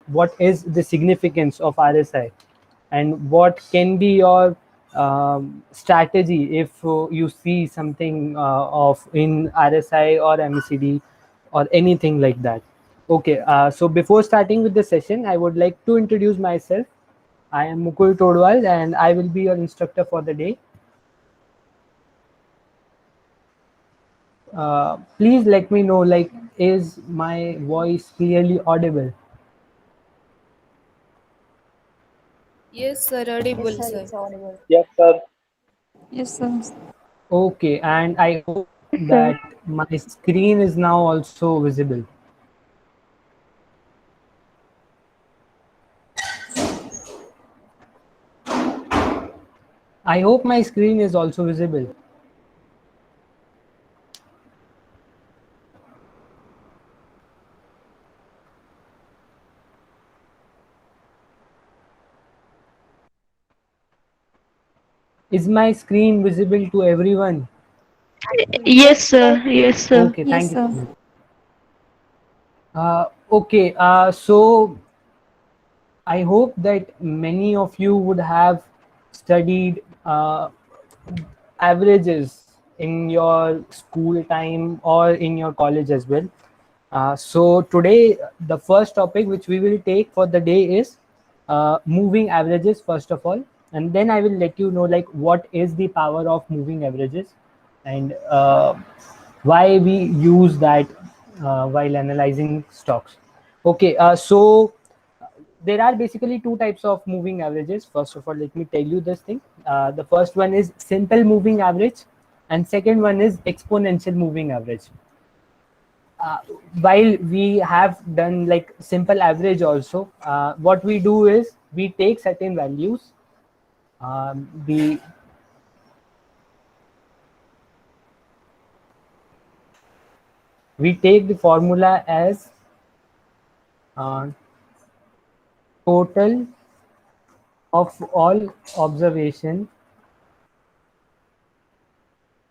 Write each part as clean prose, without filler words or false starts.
what is the significance of RSI, and what can be your strategy if you see something of in RSI or MACD or anything like that. Okay, so before starting with the session, I would like to introduce myself. I am Mukul Todwal and I will be your instructor for the day. Please let me know, like, is my voice clearly audible? Yes, sir. Yes, Audible, sir, sir. it's audible. Yes, sir. Yes, sir. Okay, and I hope Yes, sir. that my screen is now also visible. I hope my screen is also visible. Is my screen visible to everyone? Yes, Yes, sir. sir. Yes, sir. Okay, Yes, thank you sir. so much. Okay, so I hope that many of you would have studied averages in your school time or in your college as well. So today, the first topic which we will take for the day is moving averages first of all, and then I will let you know like what is the power of moving averages and why we use that while analyzing stocks. Okay, so there are basically two types of moving averages. First of all, let me tell you this thing. The first one is simple moving average, and second one is exponential moving average. uh, while we have done like simple average also, what we do is we take certain values, the we take the formula as uh, total of all observation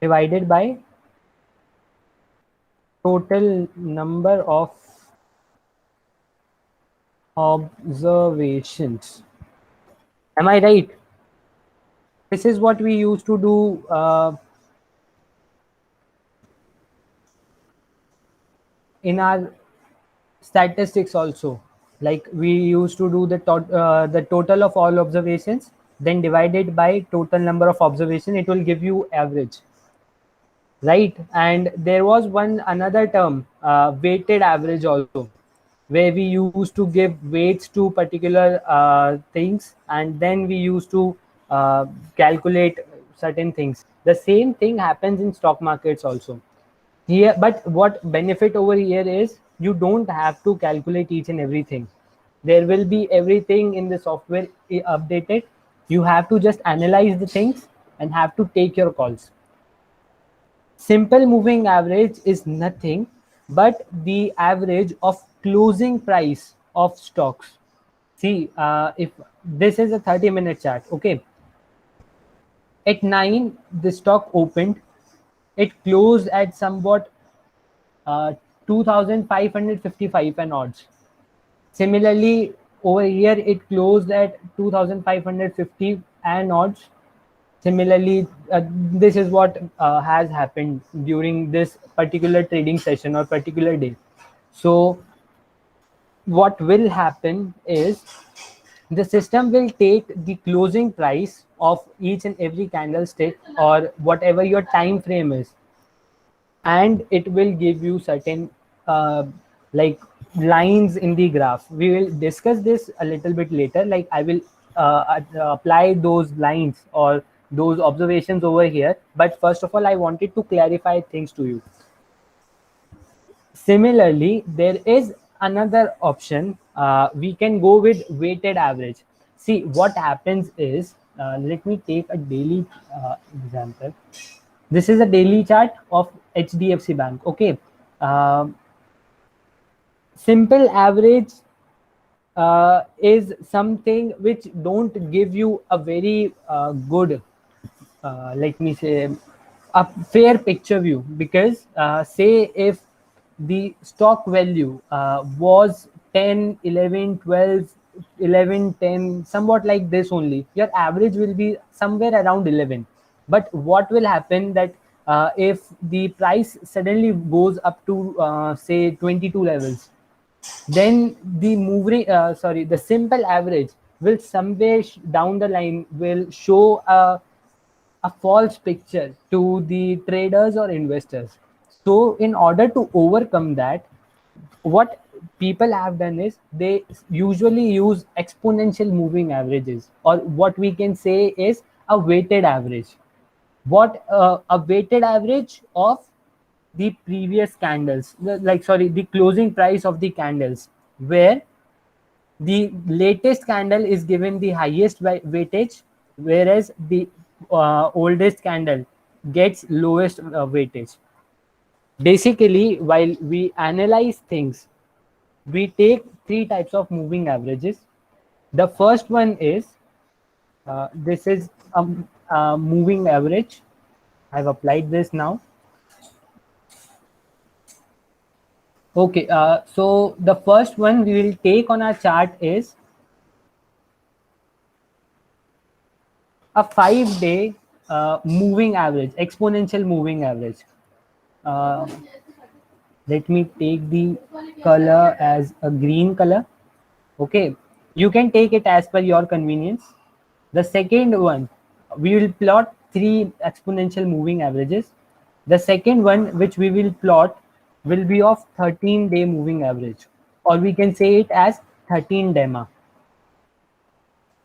divided by total number of observations. Am I right? This is what we used to do in our statistics also. Like we used to do the total of all observations, then divided by total number of observation, it will give you average, right? And there was one another term, weighted average also, where we used to give weights to particular things, and then we used to calculate certain things. The same thing happens in stock markets also here, but what benefit over here is you don't have to calculate each and everything. There will be everything in the software updated. You have to just analyze the things and have to take your calls. Simple moving average is nothing but the average of closing price of stocks. See, if this is a 30-minute chart, okay, at 9 the stock opened, it closed at somewhat uh, 2555 and odds. Similarly, over here it closed at 2550 and odds. Similarly, this is what has happened during this particular trading session or particular day. So what will happen is the system will take the closing price of each and every candlestick or whatever your time frame is, and it will give you certain like lines in the graph. We will discuss this a little bit later, like I will apply those lines or those observations over here, but first of all I wanted to clarify things to you. Similarly, there is another option. We can go with weighted average. See, what happens is, let me take a daily example. This is a daily chart of HDFC Bank. Okay. Simple average is something which don't give you a very good, let me say, a fair picture view, because say if the stock value was 10, 11, 12, 11, 10, somewhat like this only. Your average will be somewhere around 11. But what will happen that if the price suddenly goes up to say 22 levels, then the simple average will somewhere down the line will show a false picture to the traders or investors. So in order to overcome that, what people have done is they usually use exponential moving averages, or what we can say is a weighted average. What a weighted average of the previous candles, the closing price of the candles, where the latest candle is given the highest weightage, whereas the oldest candle gets lowest weightage. Basically, while we analyze things, we take three types of moving averages. The first one is this is a moving average. I've applied this now. Okay, so the first one we will take on our chart is a 5-day moving average, exponential moving average. Uh, Let me take the color as a green color. Okay, you can take it as per your convenience. The second one, we will plot three exponential moving averages. The second one, which we will plot, will be of 13-day moving average, or we can say it as 13 DEMA.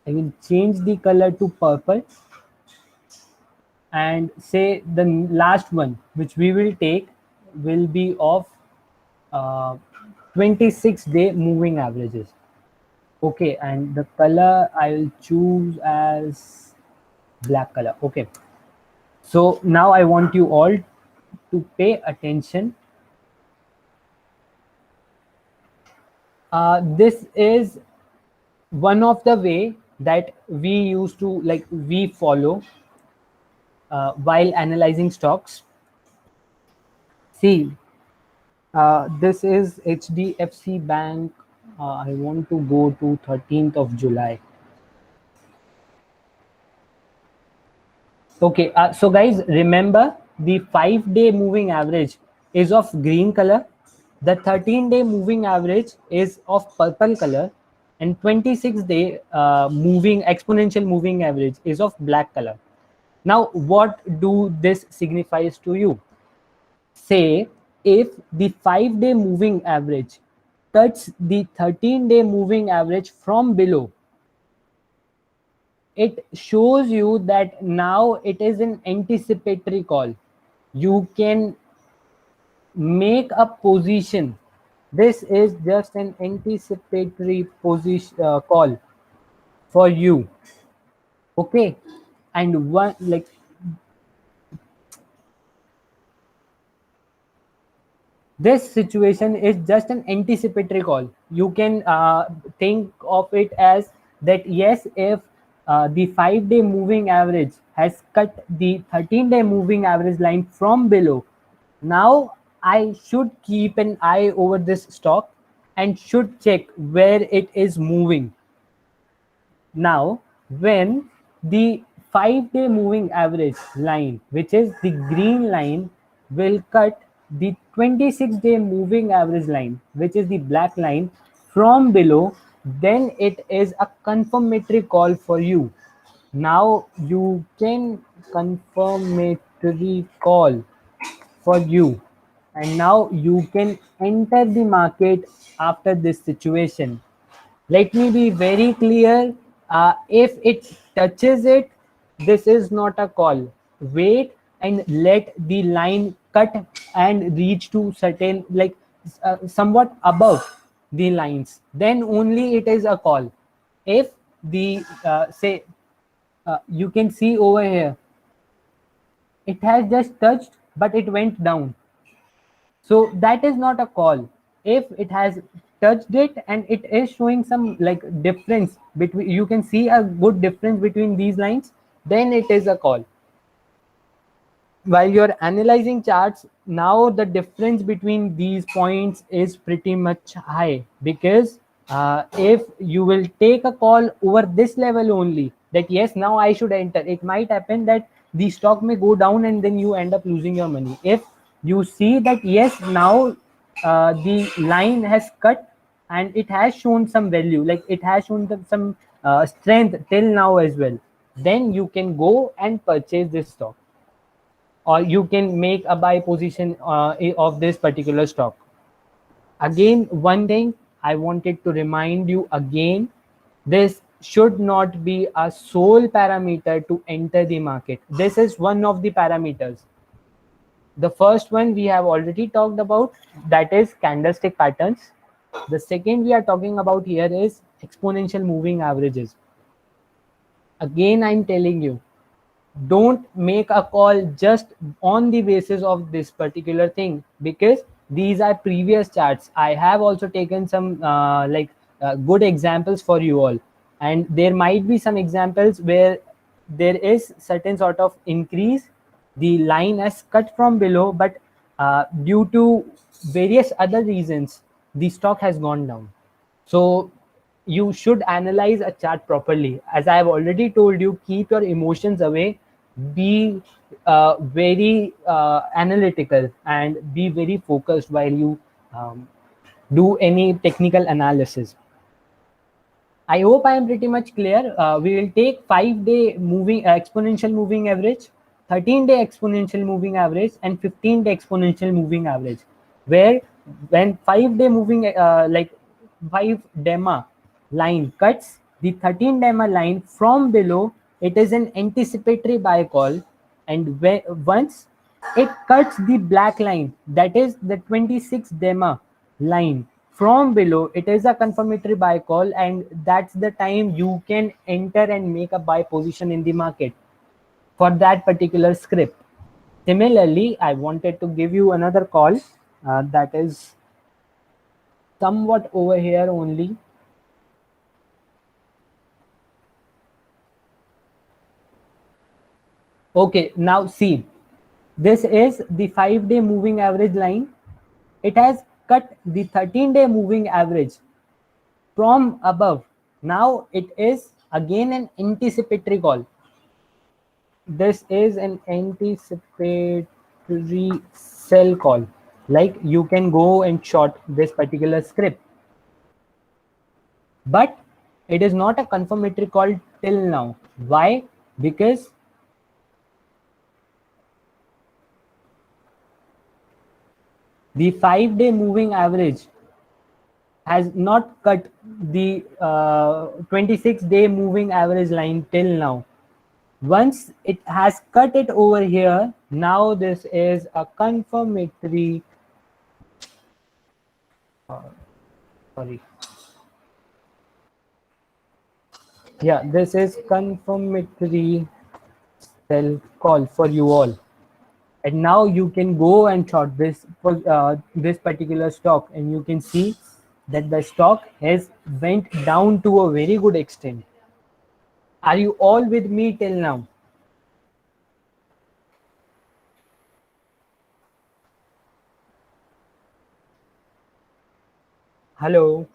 I will change the color to purple, and say the last one, which we will take, will be of 26-day moving averages. Okay, and the color I'll choose as black color. Okay, so now I want you all to pay attention. This is one of the way that we used to we follow while analyzing stocks. See, this is HDFC Bank. I want to go to 13th of July. Okay, so guys, remember the 5-day moving average is of green color, the 13-day moving average is of purple color, and 26-day moving exponential moving average is of black color. Now, what do this signifies to you? Say, if the 5-day moving average touches the 13-day moving average from below, it shows you that now it is an anticipatory call. You can make a position. This is just an anticipatory position call for you. Okay, and one this situation is just an anticipatory call. You can think of it as that, yes, if the 5-day moving average has cut the 13-day moving average line from below, now I should keep an eye over this stock and should check where it is moving. Now, when the 5-day moving average line, which is the green line, will cut the 26-day moving average line, which is the black line, from below, then it is a confirmatory call for you. Now you can confirmatory call for you, and now you can enter the market after this situation. Let me be very clear. If it touches it, this is not a call. Wait and let the line cut and reach to certain somewhat above the lines, then only it is a call. If the say you can see over here, it has just touched but it went down, so that is not a call. If it has touched it and it is showing some difference between, you can see a good difference between these lines, then it is a call. while you're analyzing charts, now the difference between these points is pretty much high, because if you will take a call over this level only, that yes, now I should enter, it might happen that the stock may go down and then you end up losing your money. If you see that yes, now the line has cut and it has shown some value, like it has shown some strength till now as well, then you can go and purchase this stock, or you can make a buy position of this particular stock. Again, one thing I wanted to remind you again, this should not be a sole parameter to enter the market. This is one of the parameters. The first one we have already talked about, that is candlestick patterns. The second we are talking about here is exponential moving averages. Again, I'm telling you, don't make a call just on the basis of this particular thing, because these are previous charts. I have also taken some good examples for you all, and there might be some examples where there is certain sort of increase, the line has cut from below, but due to various other reasons the stock has gone down. So you should analyze a chart properly. As I have already told you, keep your emotions away, be very analytical, and be very focused while you do any technical analysis. I hope I am pretty much clear. We will take 5-day moving exponential moving average, 13-day exponential moving average, and 15-day exponential moving average. Where when 5-day moving 5 DEMA line cuts the 13 DEMA line from below, it is an anticipatory buy call, and once it cuts the black line, that is the 26 DEMA line from below, it is a confirmatory buy call, and that's the time you can enter and make a buy position in the market for that particular script. Similarly, I wanted to give you another call that is somewhat over here only. Okay, now see, this is the 5-day moving average line. It has cut the 13-day moving average from above. Now it is again an anticipatory call. This is an anticipatory sell call. Like you can go and short this particular script, but it is not a confirmatory call till now. Why? Because the 5-day moving average has not cut the 26-day moving average line till now. Once it has cut it over here, now this is a confirmatory this is confirmatory sell call for you all. And now you can go and short this this particular stock, and you can see that the stock has went down to a very good extent. Are you all with me till now? Hello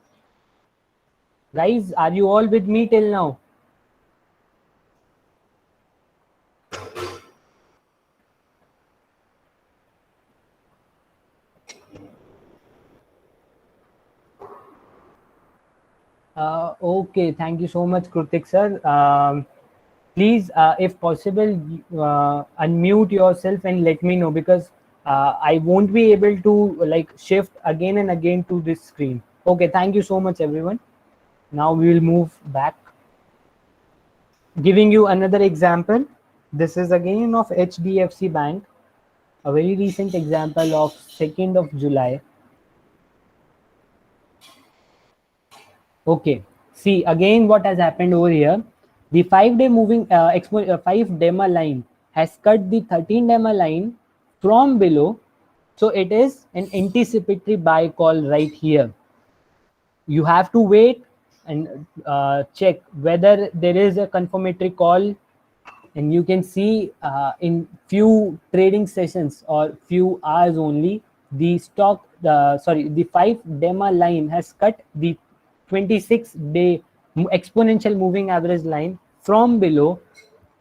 guys, are you all with me till now? Okay, thank you so much, Krutik sir. Please, if possible, unmute yourself and let me know, because I won't be able to like shift again and again to this screen. Okay, thank you so much, everyone. Now we will move back. Giving you another example. This is again of HDFC Bank, a very recent example of 2nd of July. Okay, see again what has happened over here. The 5-day moving 5 DEMA line has cut the 13 DEMA line from below. So it is an anticipatory buy call right here. You have to wait and check whether there is a confirmatory call and you can see in few trading sessions or few hours only, the stock the 5 DEMA line has cut the 26-day exponential moving average line from below,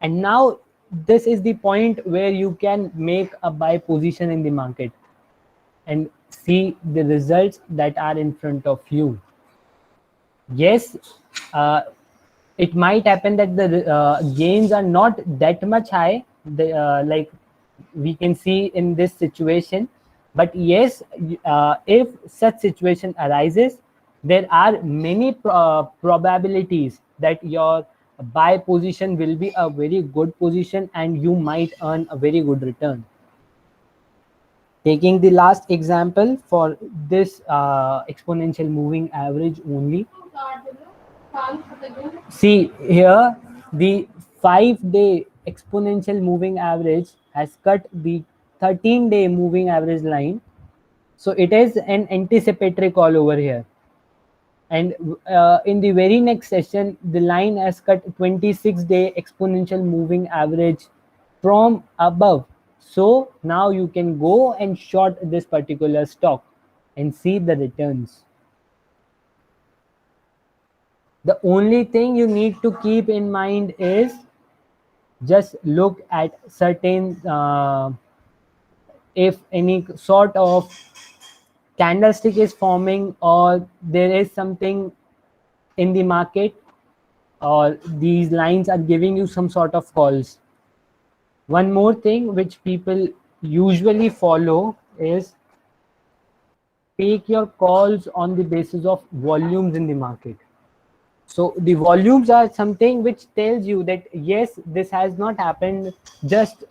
and now this is the point where you can make a buy position in the market and see the results that are in front of you. Yes, uh, it might happen that the gains are not that much high, like we can see in this situation. But yes, if such situation arises, there are many probabilities that your buy position will be a very good position and you might earn a very good return. Taking the last example for this exponential moving average only. See here, the 5-day exponential moving average has cut the 13-day moving average line. So it is an anticipatory call over here. And in the very next session, the line has cut 26-day exponential moving average from above. So now you can go and short this particular stock and see the returns. The only thing you need to keep in mind is just look at certain if any sort of candlestick is forming or there is something in the market or these lines are giving you some sort of calls. One more thing which people usually follow is take your calls on the basis of volumes in the market. So the volumes are something which tells you that yes, this has not happened just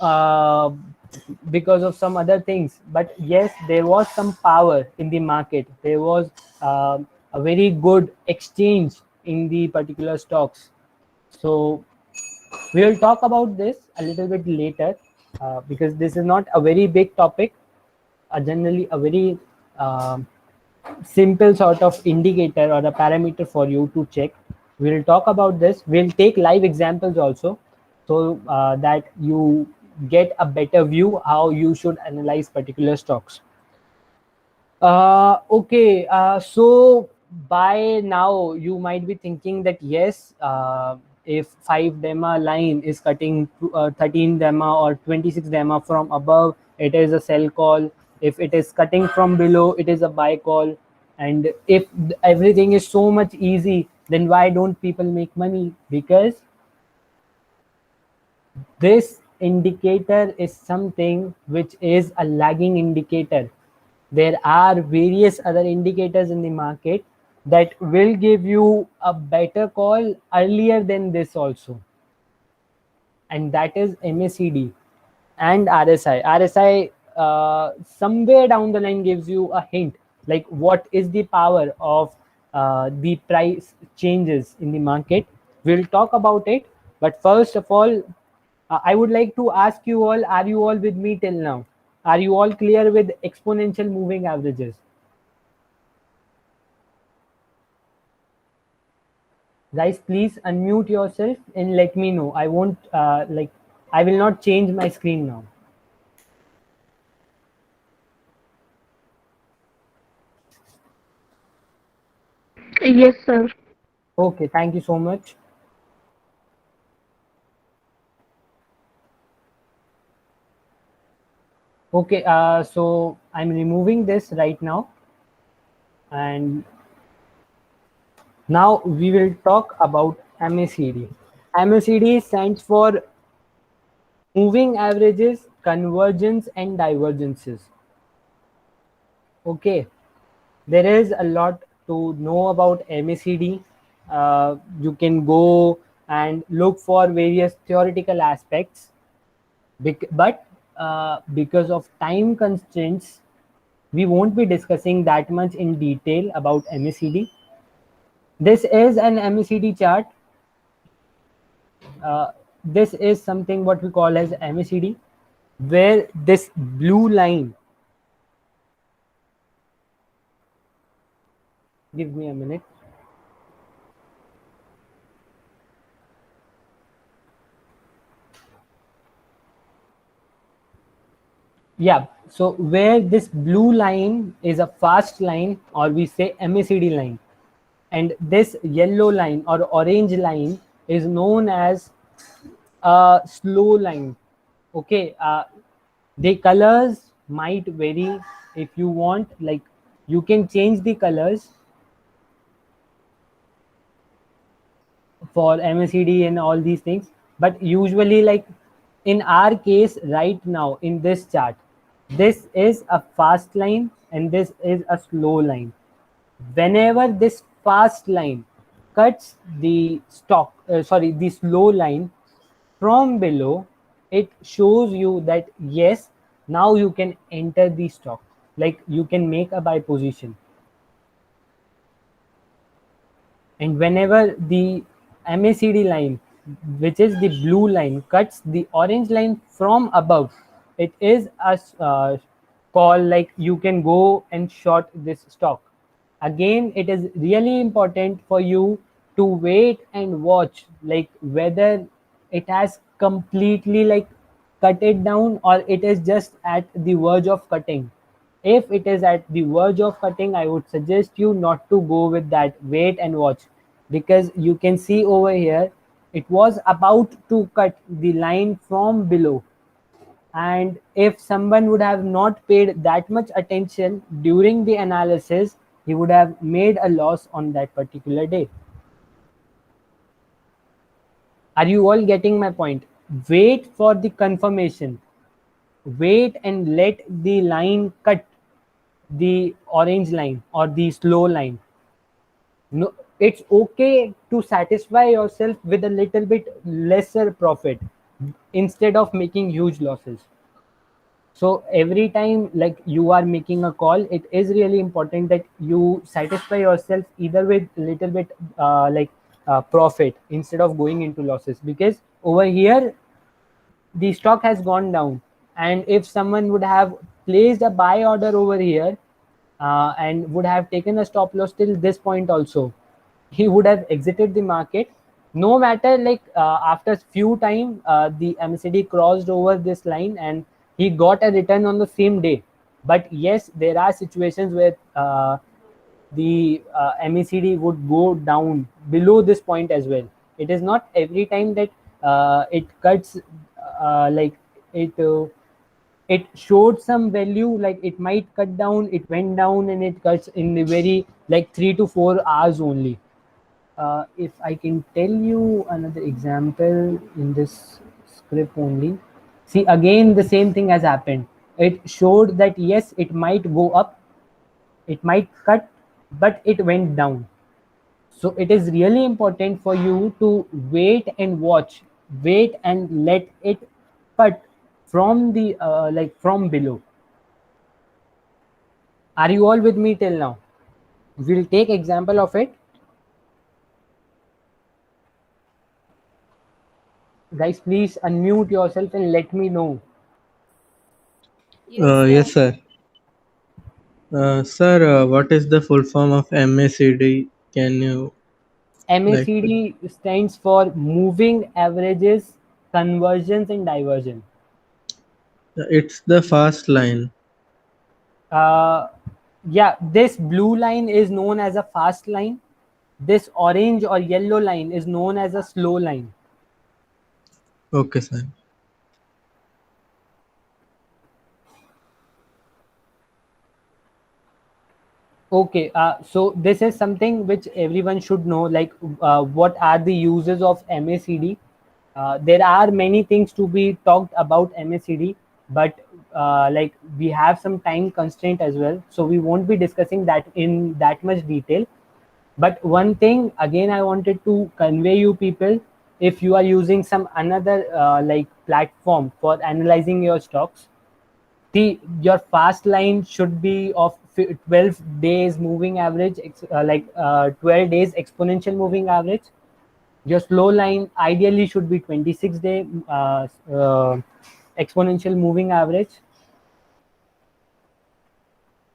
because of some other things, but yes, there was some power in the market. There was a very good exchange in the particular stocks. So we will talk about this a little bit later because this is not a very big topic, generally a very simple sort of indicator or a parameter for you to check. We'll talk about this. We'll take live examples also so that you get a better view how you should analyze particular stocks. Okay, so by now you might be thinking that yes, if 5 DEMA line is cutting 13 DEMA or 26 DEMA from above, it is a sell call. If it is cutting from below, it is a buy call. And if everything is so much easy, then why don't people make money? Because this indicator is something which is a lagging indicator. There are various other indicators in the market that will give you a better call earlier than this also, and that is MACD and RSI. RSI somewhere down the line gives you a hint like what is the power of the price changes in the market. We'll talk about it, but first of all, I would like to ask you all, are you all with me till now? Are you all clear with exponential moving averages? Guys, please unmute yourself and let me know. I won't I will not change my screen now. Yes, sir. Okay, thank you so much. Okay, so I'm removing this right now, and now we will talk about MACD. MACD stands for moving averages, convergence, and divergences. Okay, there is a lot to know about MACD. You can go and look for various theoretical aspects, but because of time constraints, we won't be discussing that much in detail about MACD. This is an MACD chart. This is something what we call as MACD, where this blue line, give me a minute. Yeah, so where this blue line is a fast line, or we say MACD line, and this yellow line or orange line is known as a slow line. Okay, the colors might vary. If you want, like, you can change the colors for MACD and all these things, but usually, like, in our case right now in this chart, this is a fast line and this is a slow line. Whenever this fast line cuts the the slow line from below, it shows you that yes, now you can enter the stock, like you can make a buy position. And whenever the MACD line, which is the blue line, cuts the orange line from above, it is a call, like you can go and short this stock. Again, it is really important for you to wait and watch, like whether it has completely like cut it down or it is just at the verge of cutting. If it is at the verge of cutting, I would suggest you not to go with that. Wait and watch, because you can see over here it was about to cut the line from below. And if someone would have not paid that much attention during the analysis, he would have made a loss on that particular day. Are you all getting my point? Wait for the confirmation. Wait and let the line cut the orange line or the slow line. No, it's okay to satisfy yourself with a little bit lesser profit instead of making huge losses. So every time like you are making a call, it is really important that you satisfy yourself either with little bit profit instead of going into losses, because over here the stock has gone down, and if someone would have placed a buy order over here and would have taken a stop loss till this point also, he would have exited the market. No matter, like, after few time the MACD crossed over this line and he got a return on the same day. But yes, there are situations where the MACD would go down below this point as well. It is not every time that it cuts, like it it showed some value, like it might cut down, it went down, and it cuts in the very like 3 to 4 hours only. If I can tell you another example in this script only, see, again the same thing has happened. It showed that yes, it might go up, it might cut, but it went down. So it is really important for you to wait and watch, wait and let it cut from the from below. Are you all with me till now? We'll take example of it. Guys, please unmute yourself and let me know. Yes, sir. Yes, sir. Sir, what is the full form of MACD? Can you like? MACD stands for moving averages, conversions, and diversion. It's the fast line. Uh, yeah, this blue line is known as a fast line. This orange or yellow line is known as a slow line. Okay, sir. Okay, so this is something which everyone should know, like what are the uses of MACD. There are many things to be talked about MACD, but like we have some time constraint as well, so we won't be discussing that in that much detail. But one thing again I wanted to convey you people, if you are using some another like platform for analyzing your stocks, your fast line should be of 12 days moving average, 12 days exponential moving average. Your slow line ideally should be 26-day exponential moving average.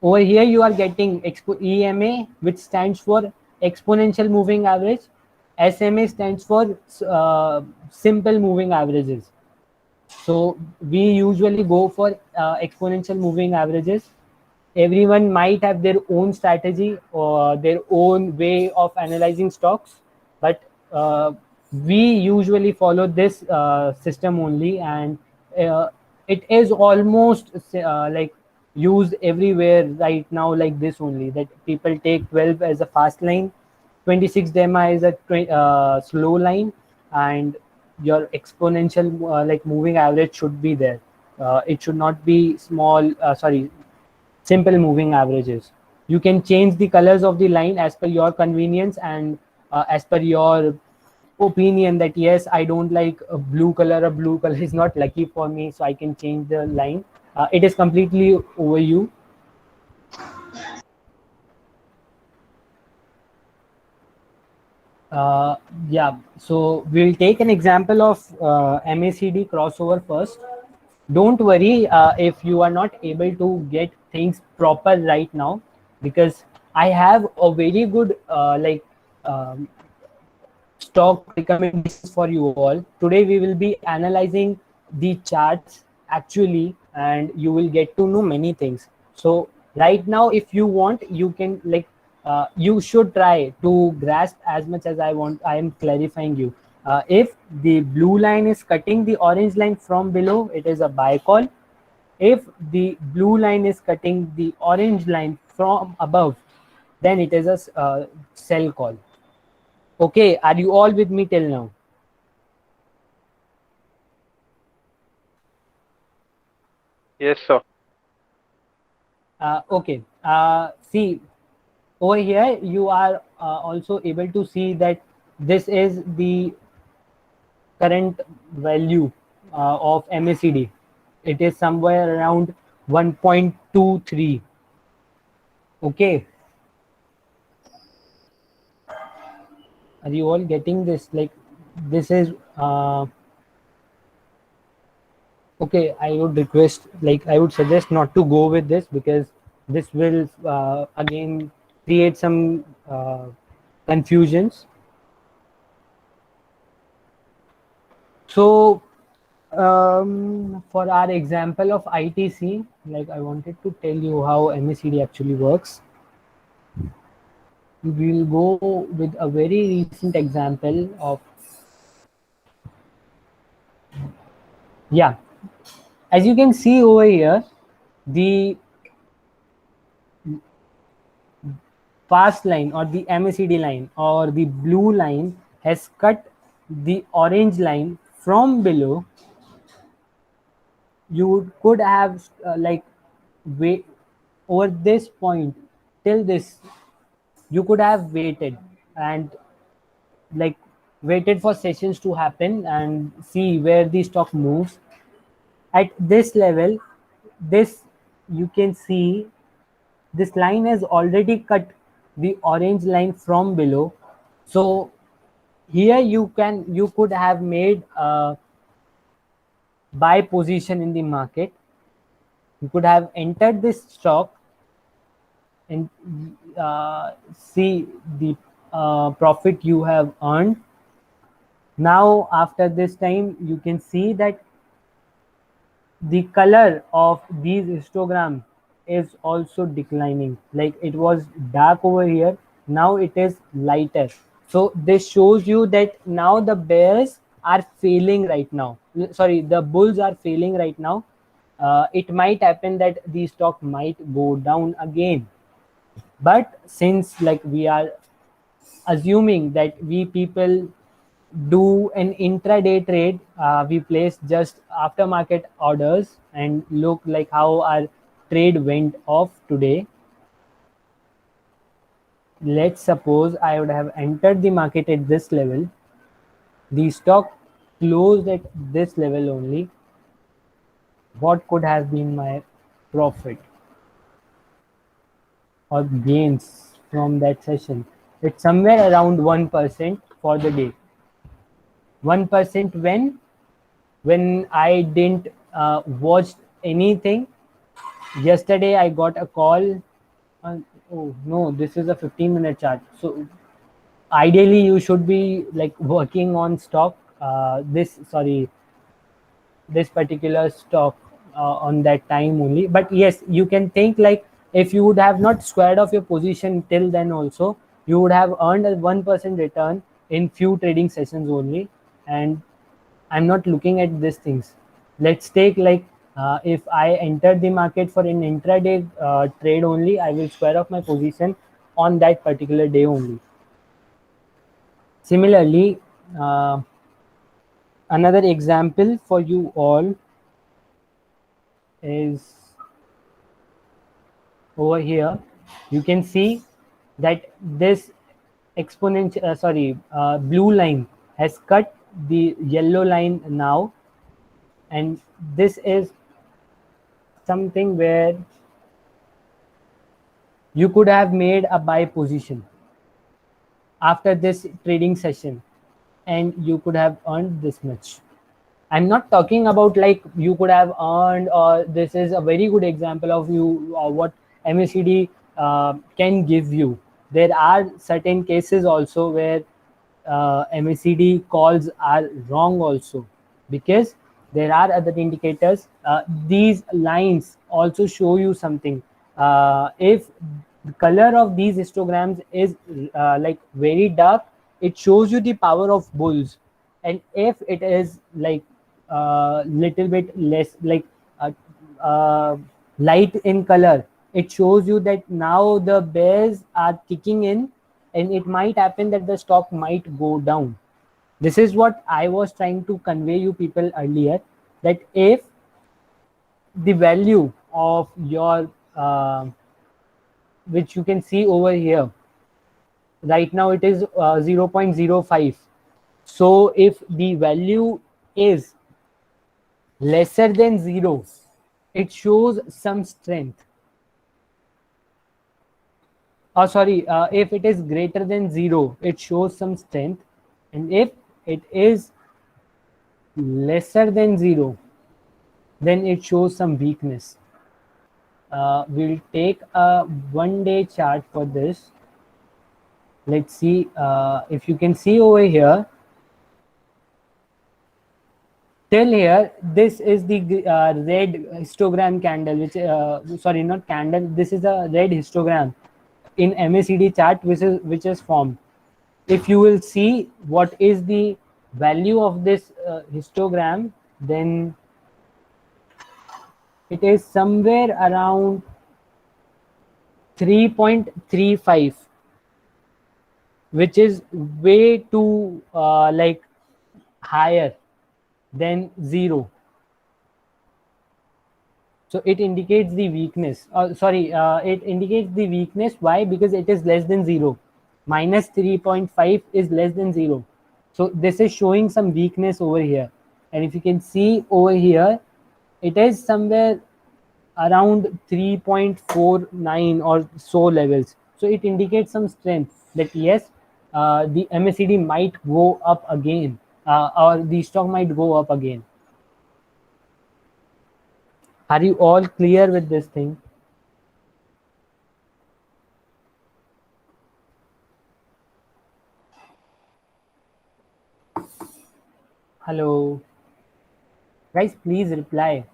Over here you are getting EMA, which stands for exponential moving average. SMA stands for simple moving averages. So we usually go for exponential moving averages. Everyone might have their own strategy or their own way of analyzing stocks, but we usually follow this system only, and uh, it is almost like used everywhere right now, like this only, that people take 12 as a fast line, 26 dema is a slow line, and your exponential like moving average should be there. It should not be small, sorry, simple moving averages. You can change the colors of the line as per your convenience and as per your opinion, that yes, I don't like a blue color is not lucky for me, so I can change the line. It is completely over you. Uh, yeah, so we'll take an example of MACD crossover first. Don't worry if you are not able to get things proper right now, because I have a very good um, stock recommendations for you all. Today we will be analyzing the charts actually, and you will get to know many things. So right now, if you want, you can you should try to grasp as much as I am clarifying you. If the blue line is cutting the orange line from below, it is a buy call. If the blue line is cutting the orange line from above, then it is a sell call. Okay, are you all with me till now? Yes, sir. Okay. See, over here you are also able to see that this is the current value of MACD. It is somewhere around 1.23. Okay. Are you all getting this? Like, this is okay. I would request, like, I would suggest not to go with this, because this will again create some confusions. So for our example of ITC, like, I wanted to tell you how MACD actually works. We'll go with a very recent example of, yeah, as you can see over here, the fast line or the MACD line or the blue line has cut the orange line from below. You could have wait over this point till this. You could have waited and like waited for sessions to happen and see where the stock moves. At this level, this, you can see this line has already cut the orange line from below. So here you could have made a buy position in the market. You could have entered this stock and see the profit you have earned. Now after this time, you can see that the color of these histogram is also declining. Like, it was dark over here, now it is lighter. So this shows you that now the bears are failing right now. Sorry, the bulls are failing right now. It might happen that the stock might go down again, but since like we are assuming that we people do an intraday trade, we place just aftermarket orders and look like how our trade went off today. Let's suppose I would have entered the market at this level, the stock closed at this level only. What could have been my profit or gains from that session? It's somewhere around 1% for the day. 1% when I didn't watch anything. Yesterday I got a call. Oh no, this is a 15-minute chart. So ideally you should be like working on stock. This, sorry, this particular stock on that time only. But yes, you can think like if you would have not squared off your position till then also, you would have earned a 1% return in few trading sessions only. And I'm not looking at these things. Let's take like if I enter the market for an intraday trade only, I will square off my position on that particular day only. Similarly, another example for you all is over here. You can see that this exponential, blue line has cut the yellow line now, and this is something where you could have made a buy position after this trading session and you could have earned this much. I'm not talking about like you could have earned, or this is a very good example of you what MACD can give you. There are certain cases also where MACD calls are wrong also, because there are other indicators. These lines also show you something. If the color of these histograms is like very dark, it shows you the power of bulls, and if it is like little bit less like uh, uh, light in color, it shows you that now the bears are kicking in, and it might happen that the stock might go down. This is what I was trying to convey you people earlier, that if the value of your which you can see over here, right now it is 0.05. So if the value is lesser than 0, it shows some strength. If it is greater than 0, it shows some strength, and if it is lesser than 0, then it shows some weakness. We'll take a 1-day chart for this. Let's see if you can see over here. Till here, this is the red histogram candle, which not candle. This is a red histogram in MACD chart, which is formed. If you will see what is the value of this histogram, then it is somewhere around 3.35, which is way too like higher than 0. So it indicates the weakness. It indicates the weakness. Why? Because it is less than 0. Minus 3.5 is less than 0. So this is showing some weakness over here. And if you can see over here, it is somewhere around 3.49 or so levels. So it indicates some strength that yes, the MACD might go up again, or the stock might go up again. Are you all clear with this thing? Hello. Guys, please reply.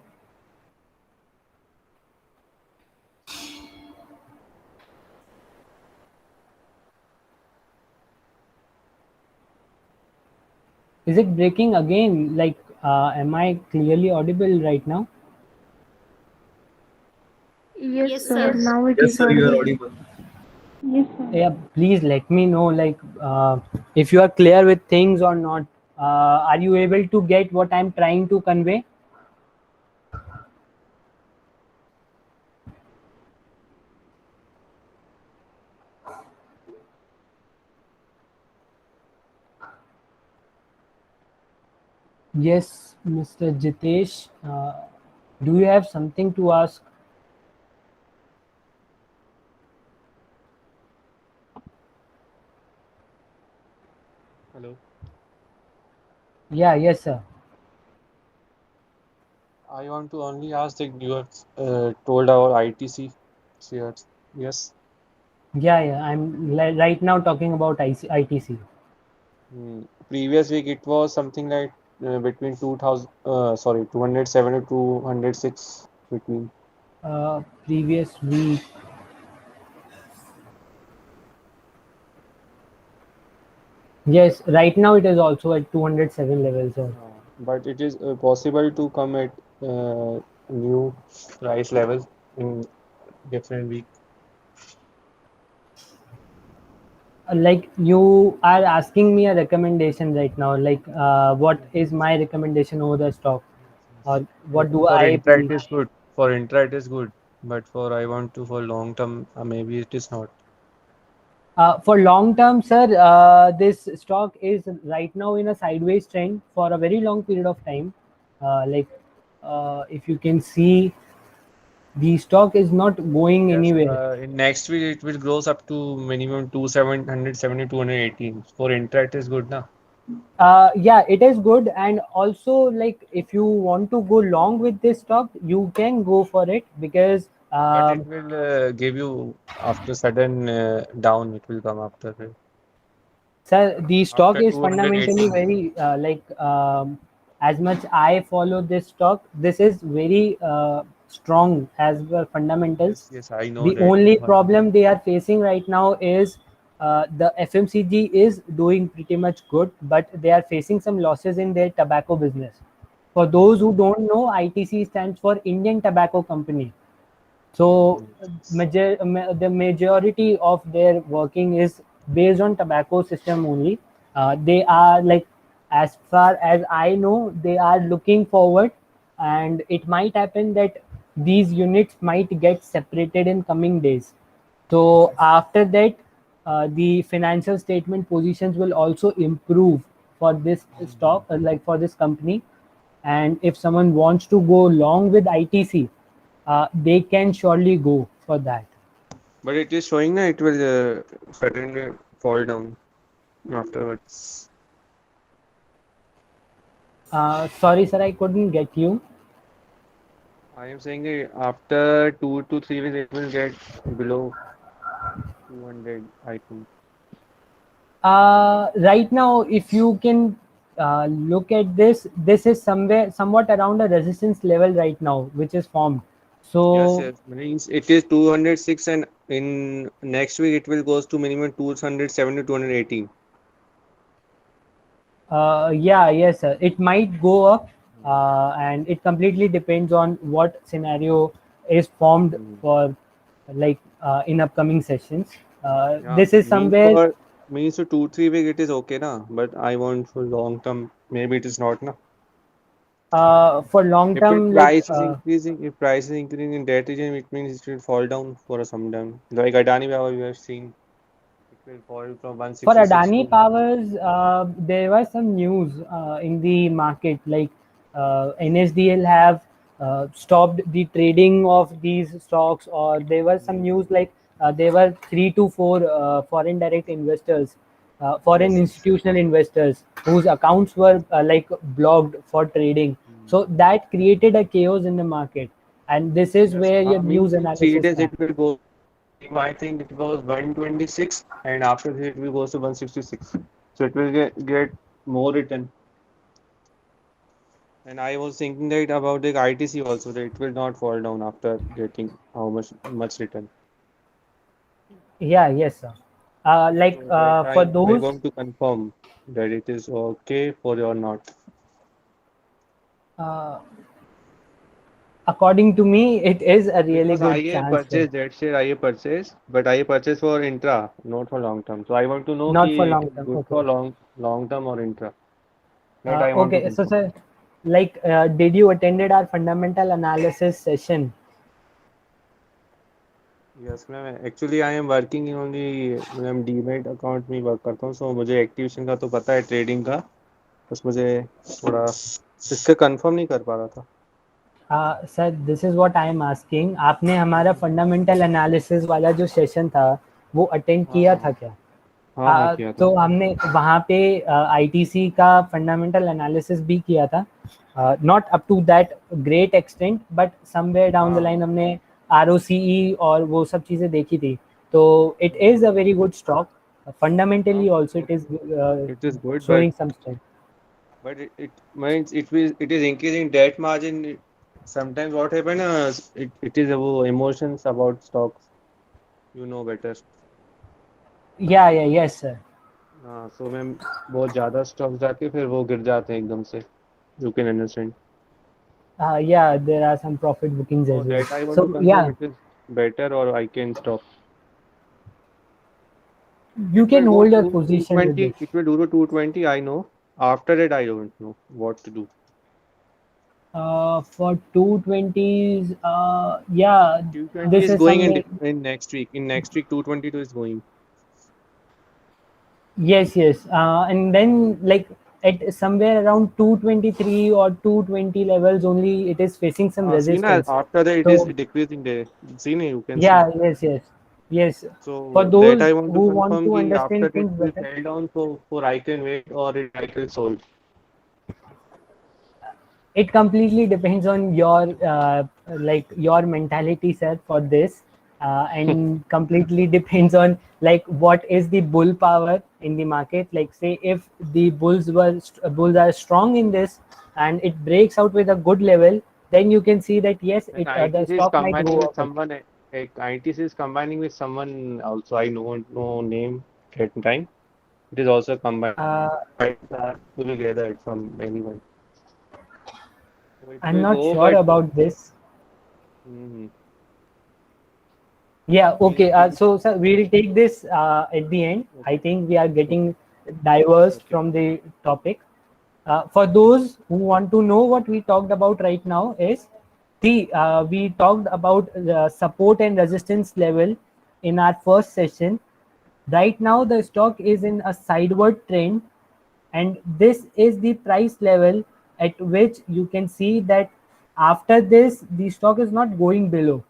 Is it breaking again? Like, am I clearly audible right now? Yes, Yes, sir. sir. Now it Yes, is sir, you are audible. audible. Yes, sir. Yeah, please let me know, like, if you are clear with things or not. Are you able to get what I'm trying to convey? Yes, Mr. Jitesh, do you have something to ask? Hello. Yeah, yes, sir. I want to only ask that you have told our ITC shares. Yes. Yeah, I'm right now talking about ITC. Previous week it was something like between 207 to 206 between. Previous week. Yes, right now it is also at 207 levels. Sir. But it is possible to come at new price level in different week. Like you are asking me a recommendation right now. Like, what is my recommendation over the stock, or what do For I intra it believe? is good. For intra it is good, but for I want to for long term, maybe it is not. For long term, sir, this stock is right now in a sideways trend for a very long period of time. If you can see, the stock is not going Yes, anywhere. in next week it will grows up to minimum 2770 218. For intra it is good, na? Yeah, it is good, and also like if you want to go long with this stock, you can go for it because But it will give you after sudden down. It will come after it. sir, the stock After is fundamentally 218. very as much I follow this stock, this is very strong as per fundamentals. Yes, I know The that. only But problem they are facing right now is the FMCG is doing pretty much good, but they are facing some losses in their tobacco business. For those who don't know, ITC stands for Indian Tobacco Company. So the majority of their working is based on tobacco system only. They are like, as far as I know, they are looking forward, and it might happen that these units might get separated in coming days. So after that, the financial statement positions will also improve for this stock, like for this company. And if someone wants to go long with ITC, they can surely go for that. it is showing that it will suddenly fall down afterwards. Sorry, sir, I couldn't get you. I am saying that after 2 to 3 weeks it will get below 200, I think. Right now, if you can look at this, this is somewhat around a resistance level right now, which is formed. Yes, So yes. Means it is 206 and in next week it will goes to minimum 207 to 218. yeah, yes, sir. It might go up, and it completely depends on what scenario is formed for, like in upcoming sessions. Yeah, This is somewhere means for 2 3 week it is okay na, but I want for long term maybe it is not na. for long If term, if price is increasing in that region, it means it will fall down for some time. Like Adani Power, we have seen it will fall from for 166 Adani to Powers, there was some news in the market, like NSDL have stopped the trading of these stocks, or there was some news like there were 3 to 4 foreign direct investors, foreign yes. institutional investors whose accounts were like blocked for trading. So that created a chaos in the market, and this is Yes, where your means news in 3 analysis days comes. it will go. I think it was 126, and after that it will go to 166. So it will get more return. And I was thinking that about the ITC also that it will not fall down after getting how much return. Yeah, yes, sir. Like So that for I those want to confirm that it is okay for you or not. uh, according to me, it is a really Because good I chance for purchased that share, I purchased, but I purchased for intra, not for long term. So I want to know not for ki it long is term. good Okay. for long term or intra. That I want to Okay. So, confirm. sir, like, did you attended our fundamental analysis session? Yes, ma'am actually I am working in only ma'am demat account में work करता हूँ सो मुझे activation का तो पता है trading का बस मुझे थोड़ा इससे कंफर्म नहीं कर पा रहा था sir, this is what I am asking. आपने हमारा फंडामेंटल एनालिसिस वाला जो सेशन था, वो अटेंड हाँ किया हाँ था क्या? हाँ किया था तो हमने वहाँ पे आईटीसी का फंडामेंटल एनालिसिस भी किया था. Not up to that great extent, but somewhere down the हाँ लाइन हमने आरओसीई और वो सब चीज़ें देखी थी. तो it is a very good stock. हाँ fundamentally also it is it is good but showing some strength. But it means it is increasing debt margin. Sometimes what happen it is about emotions about stocks. You know better. Yeah, yes sir. हाँ, so ma'am बहुत ज्यादा stocks जाके फिर वो गिर जाते हैं एकदम से. You can understand. Yeah, there are some profit bookings So as well. that I want to So confirm yeah, it is better or I can stop. you It can will go hold your to position with 220. this. It will do to 220. I know. After that, I don't know what to do. For 220s, yeah, 220 this is is going something. in next week. In next week, 222 is going. Yes. And then like at somewhere around 223 or 220 levels only, it is facing some See na, resistance. after that it is So decreasing there. See na, you can see. yeah, yes. For So that those I want to who want confirm to ki after understand it things will better, fell down, so for I can wait or it I can sold. it completely depends on your like your mentality sir for this, and completely depends on like what is the bull power in the market. Like say if the bulls are strong in this and it breaks out with a good level, then you can see that yes, And the ITC is stock might combining go with up again. someone. ITC is combining with someone also. I don't know name at the time. It is also combined. uh, Together from anyone. So it I'm will not go, sure but about this. mhm. Yeah, Please, okay. please. So, sir, we'll take this at the end. I Okay. think we are Okay. getting diverse Okay. from the topic. For those who want to know what we talked about right now is we talked about the support and resistance level in our first session. Right now, the stock is in a sideward trend, and this is the price level at which you can see that after this the stock is not going below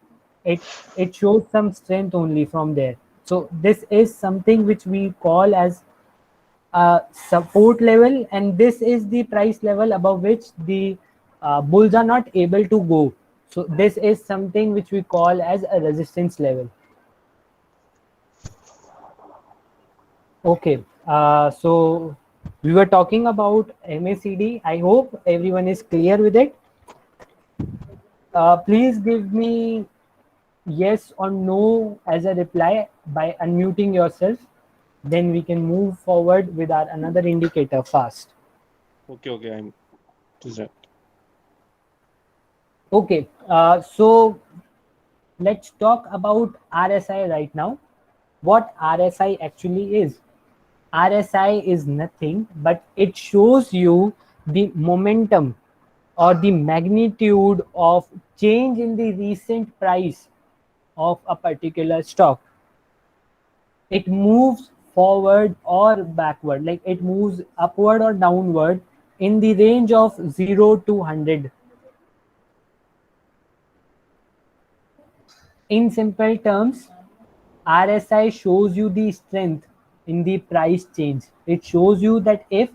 it. It shows some strength only from there. So this is something which we call as a support level, and this is the price level above which the bulls are not able to go. So this is something which we call as a resistance level. Okay, so we were talking about MACD. I hope everyone is clear with it. Please give me yes or no as a reply by unmuting yourself. Then we can move forward with our another indicator fast. Okay. Okay. I'm just right. Okay, so let's talk about RSI right now. What RSI actually is? RSI is nothing but it shows you the momentum or the magnitude of change in the recent price of a particular stock. It moves forward or backward, like it moves upward or downward in the range of 0 to 100. In simple terms, RSI shows you the strength in the price change. It shows you that if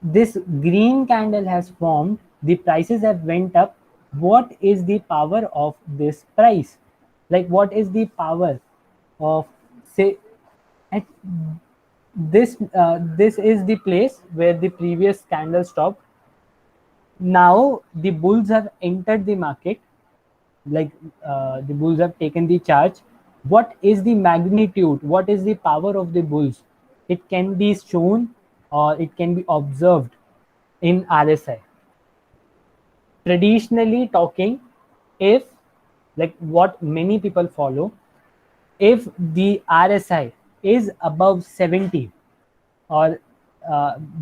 this green candle has formed, the prices have went up, what is the power of this price? Like what is the power of, say, at this is the place where the previous candle stopped. Now the bulls have entered the market, like the bulls have taken the charge. What is the magnitude, what is the power of the bulls? It can be shown or it can be observed in RSI. Traditionally talking, if like what many people follow, if the RSI is above 70, or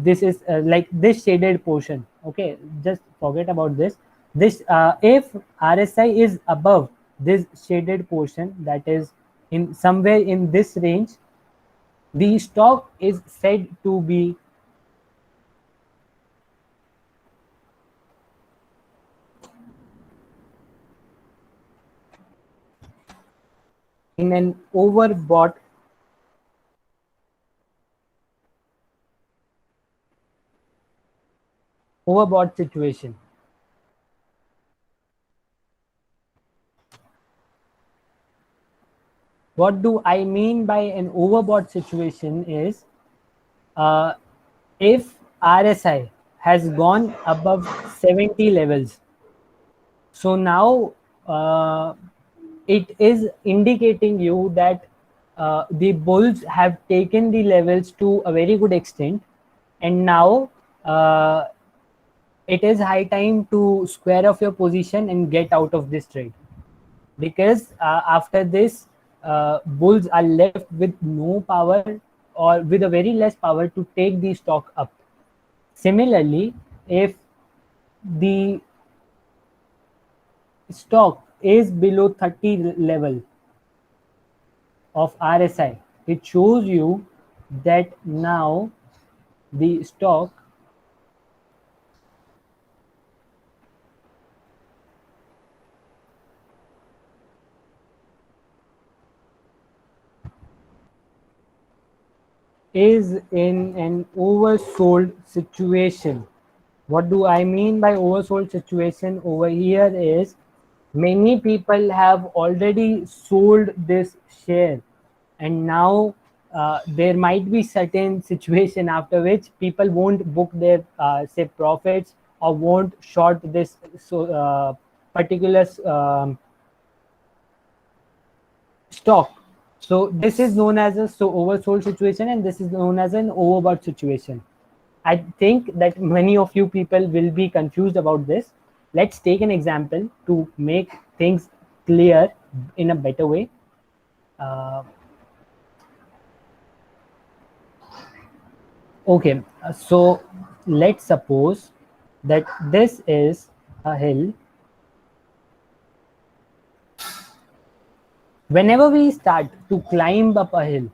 this is like this shaded portion, okay, just forget about this if RSI is above this shaded portion, that is in somewhere in this range, the stock is said to be in an overbought situation. What do I mean by an overbought situation is, uh, if RSI has gone above 70 levels. So now it is indicating you that the bulls have taken the levels to a very good extent, and now it is high time to square off your position and get out of this trade, because after this bulls are left with no power or with a very less power to take the stock up. Similarly, if the stock is below 30 level of RSI, it shows you that now the stock is in an oversold situation. What do I mean by oversold situation over here is many people have already sold this share, and now there might be certain situation after which people won't book their say profits or won't short this particular stock. So this is known as a oversold situation, and this is known as an overbought situation. I think that many of you people will be confused about this. Let's take an example to make things clear in a better way. Okay, so let's suppose that this is a hill. Whenever we start to climb up a hill,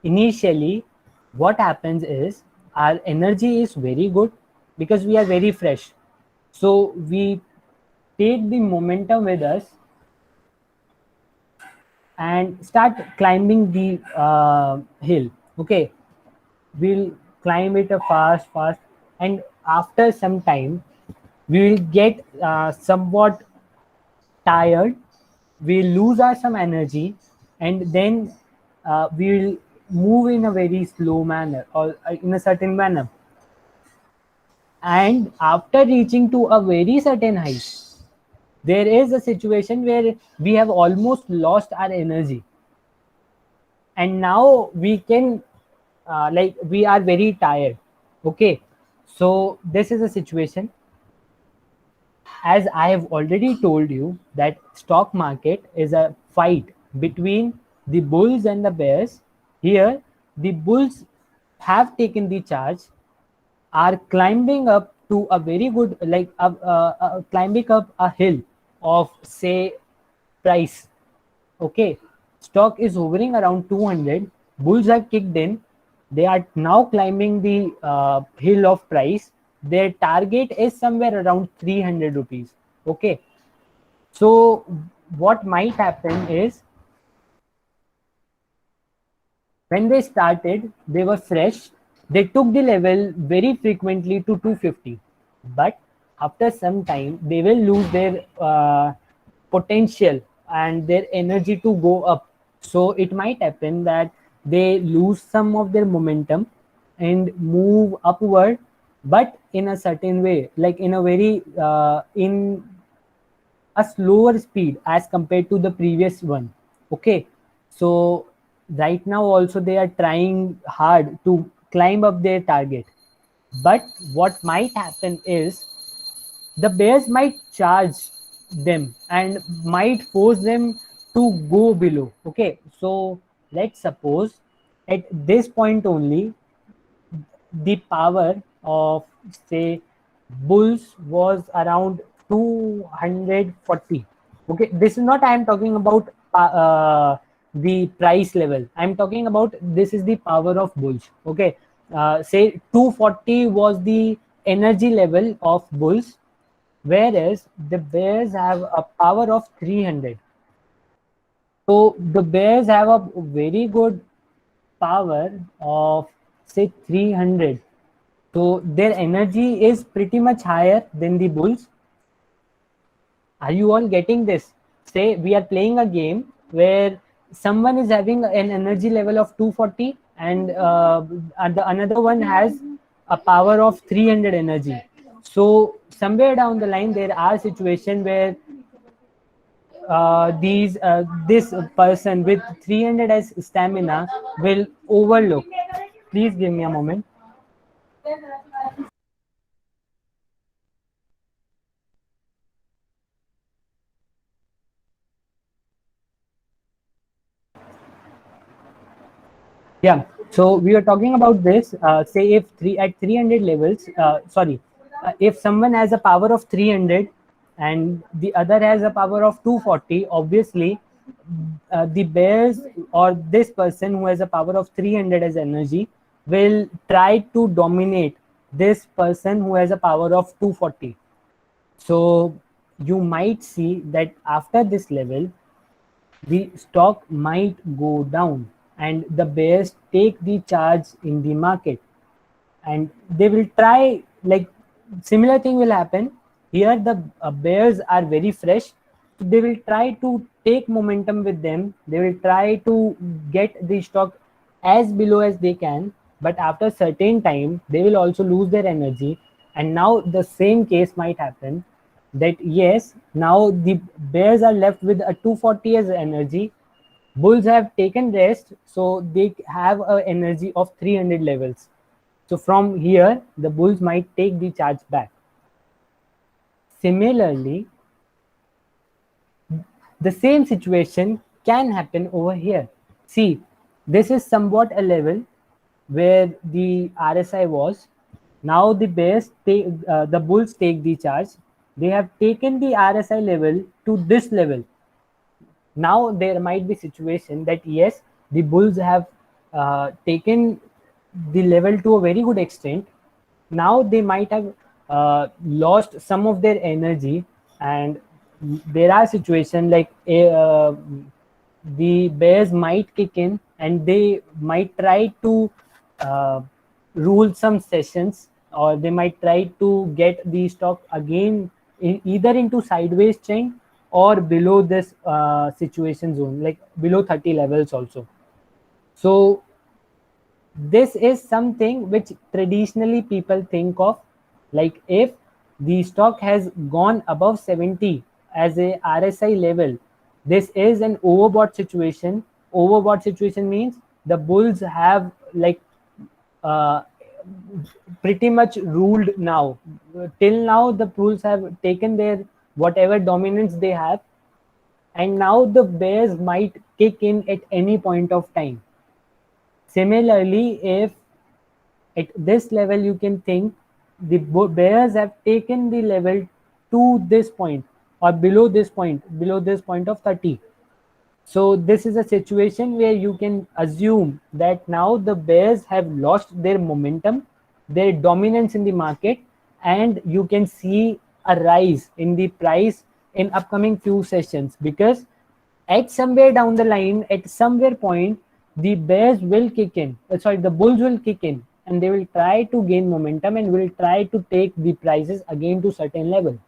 initially what happens is our energy is very good because we are very fresh. So we take the momentum with us and start climbing the hill. Okay, we'll climb it fast, and after some time we will get somewhat tired, we lose our some energy, and then we will move in a very slow manner or in a certain manner. And after reaching to a very certain height, there is a situation where we have almost lost our energy, and now we can like we are very tired. Okay, so this is a situation. As I have already told you that stock market is a fight between the bulls and the bears. Here the bulls have taken the charge, are climbing up to a very good climbing up a hill of say price. Okay, stock is hovering around 200, bulls have kicked in, they are now climbing the hill of price. Their target is somewhere around 300 rupees. Okay, so what might happen is when they started, they were fresh, they took the level very frequently to 250, but after some time they will lose their potential and their energy to go up. So it might happen that they lose some of their momentum and move upward, but in a certain way, like in a very in a slower speed as compared to the previous one. Okay, so right now also they are trying hard to climb up their target, but what might happen is the bears might charge them and might force them to go below. Okay, so let's suppose at this point only the power of say bulls was around 240. Okay, this is not I am talking about the price level, I am talking about this is the power of bulls. Okay, say 240 was the energy level of bulls, whereas the bears have a power of 300. So the bears have a very good power of say 300. So their energy is pretty much higher than the bulls. Are you all getting this? Say we are playing a game where someone is having an energy level of 240 and the another one has a power of 300 energy. So somewhere down the line, there are situations where this person with 300 as stamina will overlook. Please give me a moment. Yeah. So we are talking about this. Say if at 300 levels, if someone has a power of 300 and the other has a power of 240, obviously the bears or this person who has a power of 300 as energy will try to dominate this person who has a power of 240. So you might see that after this level, the stock might go down and the bears take the charge in the market, and they will try, like, similar thing will happen here. The bears are very fresh, so they will try to take momentum with them. They will try to get the stock as below as they can, but after certain time they will also lose their energy, and now the same case might happen, that yes, now the bears are left with a 240 as energy. Bulls have taken rest, so they have a energy of 300 levels. So from here, the bulls might take the charge back. Similarly, the same situation can happen over here. See, this is somewhat a level where the RSI was. Now the bulls take the charge. They have taken the RSI level to this level. Now there might be situation that yes, the bulls have taken the level to a very good extent. Now they might have lost some of their energy, and there are situations like the bears might kick in and they might try to uh, rule some sessions, or they might try to get the stock again either into sideways trend or below this situation zone, like below 30 levels also. So this is something which traditionally people think of, like if the stock has gone above 70 as a RSI level, this is an overbought situation. Overbought situation means the bulls have, like, uh, pretty much ruled now. Till now the bulls have taken their whatever dominance they have, and now the bears might kick in at any point of time. Similarly, if at this level you can think the bears have taken the level to this point or below this point of 30. So this is a situation where you can assume that now the bears have lost their momentum, their dominance in the market, and you can see a rise in the price in upcoming few sessions, because at somewhere down the line, at somewhere point, the bears will kick in. The bulls will kick in, and they will try to gain momentum and will try to take the prices again to certain level.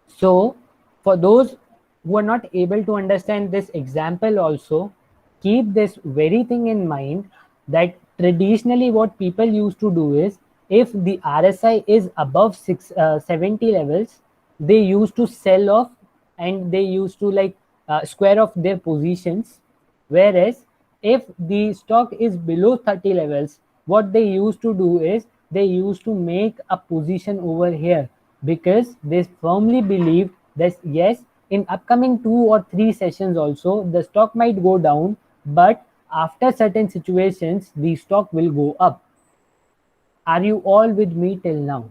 So for those who are not able to understand this example also, keep this very thing in mind, that traditionally what people used to do is, if the RSI is above 70 levels, they used to sell off and they used to, like, square off their positions. Whereas if the stock is below 30 levels, what they used to do is they used to make a position over here, because they firmly believe that yes, in upcoming 2 or 3 sessions also the stock might go down, but after certain situations the stock will go up. Are you all with me till now?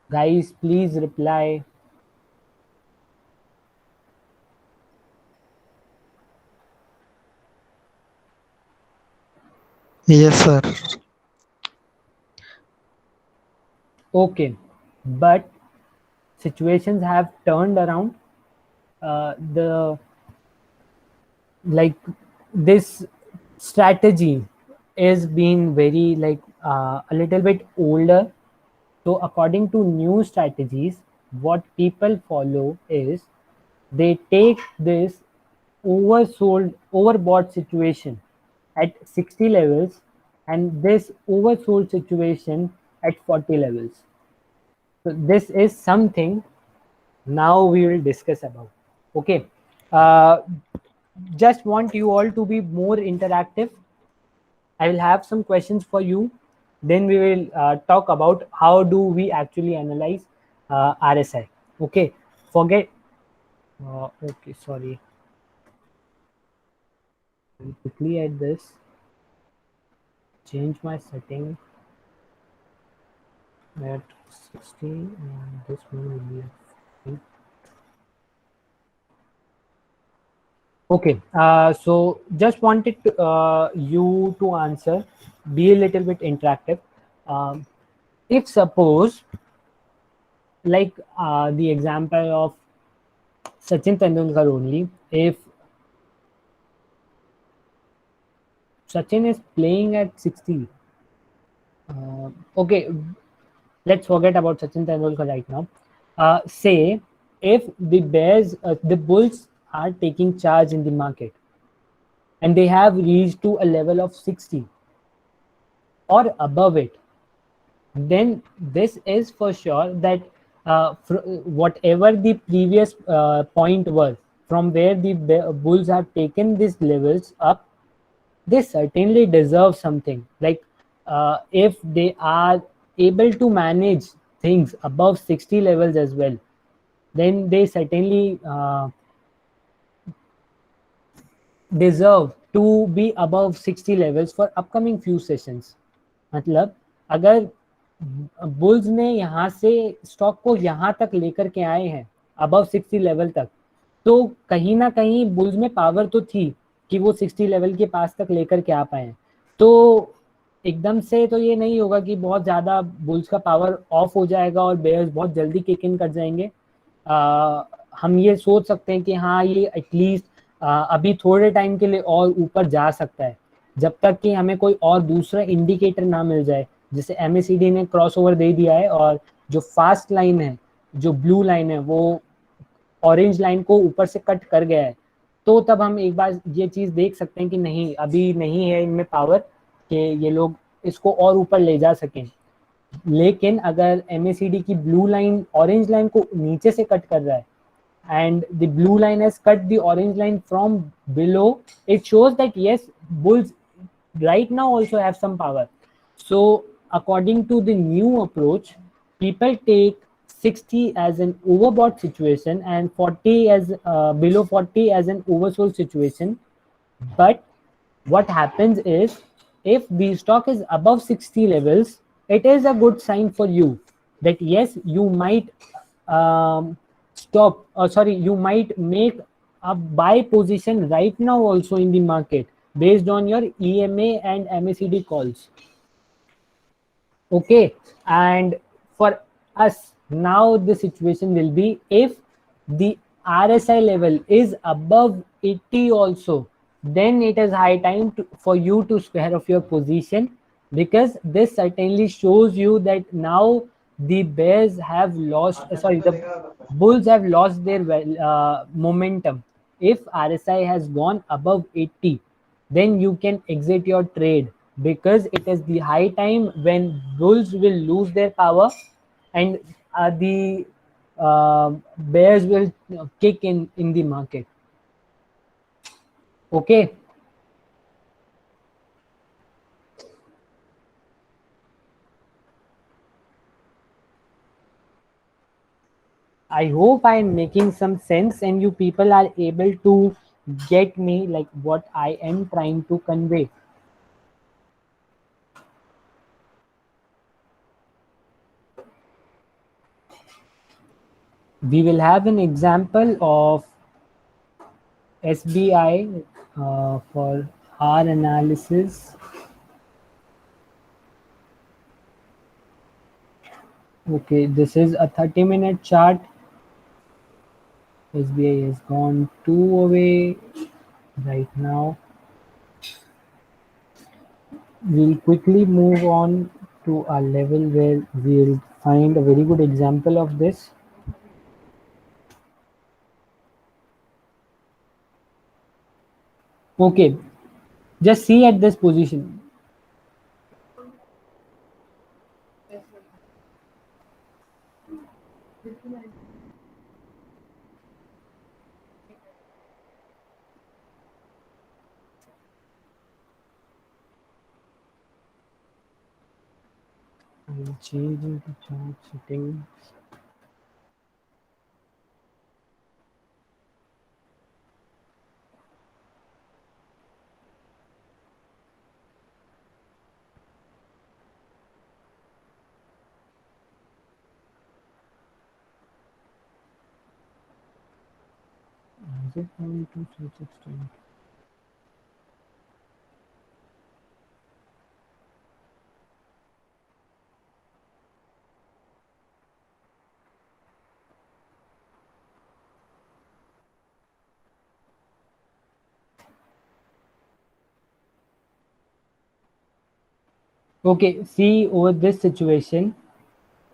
Guys, please reply. Yes, sir. Okay, but situations have turned around. The like this strategy is being very, like, a little bit older. So according to new strategies, what people follow is They take this overbought situation at 60 levels and this oversold situation at 40 levels. So this is something now we will discuss about. Okay. Just want you all to be more interactive. I will have some questions for you. Then we will talk about how do we actually analyze RSI. Okay. Forget. Okay, sorry. I'll quickly add this. Change my setting at 60 and this one will be at 40. Okay, so just wanted to, you to answer, be a little bit interactive. If suppose, like the example of Sachin Tendulkar only, if Sachin is playing at 60, okay, let's forget about Sachin Tendulkar right now. Say if the Bulls are taking charge in the market and they have reached to a level of 60 or above it, then this is for sure that whatever the previous point was from where the Bulls have taken these levels up, they certainly deserve something. Like if they are able to manage things above 60 levels as well, then they certainly deserve to be above 60 levels for upcoming few sessions. मतलब अगर bulls ने यहाँ से stock को यहाँ तक लेकर के आए हैं अबव 60 लेवल तक, तो कहीं ना कहीं बुल्स में पावर तो थी कि वो 60 लेवल के पास तक लेकर के आ पाए। तो एकदम से तो ये नहीं होगा कि बहुत ज़्यादा बुल्स का पावर ऑफ हो जाएगा और बेयर्स बहुत जल्दी किक इन कर जाएंगे। हम ये सोच सकते हैं कि हाँ ये एटलीस्ट अभी थोड़े टाइम के लिए और ऊपर जा सकता है, जब तक कि हमें कोई और दूसरा इंडिकेटर ना मिल जाए। जैसे MACD ने क्रॉसओवर दे दिया है और जो फास्ट लाइन है, जो ब्लू लाइन है, वो ऑरेंज लाइन को ऊपर से कट कर गया है, तो तब हम एक बार ये चीज़ देख सकते हैं कि नहीं, अभी नहीं है इनमें पावर कि ये लोग इसको और ऊपर ले जा सकें। लेकिन अगर MACD की ब्लू लाइन ऑरेंज लाइन को नीचे से कट कर रहा है and the blue line has cut the orange line from below, it shows that yes, bulls right now also have some power. So according to the new approach, people take 60 as an overbought situation and 40 as below 40 as an oversold situation. But what happens is, if the stock is above 60 levels, it is a good sign for you that yes, you might you might make a buy position right now also in the market based on your EMA and MACD calls. Okay, and for us now the situation will be, if the RSI level is above 80 also, then it is high time for you to square off your position, because this certainly shows you that now the bears have lost, the bulls have lost their momentum. If RSI has gone above 80, then you can exit your trade, because it is the high time when bulls will lose their power and the bears will kick in the market. Okay. I hope I am making some sense and you people are able to get me, like what I am trying to convey. We will have an example of SBI for our analysis. Okay, this is a 30-minute chart. SBI has gone 2 away right now. We'll quickly move on to a level where we'll find a very good example of this. Okay, just see at this position. I'm changing the chart settings. Is it going to such extent? Okay, see over this situation,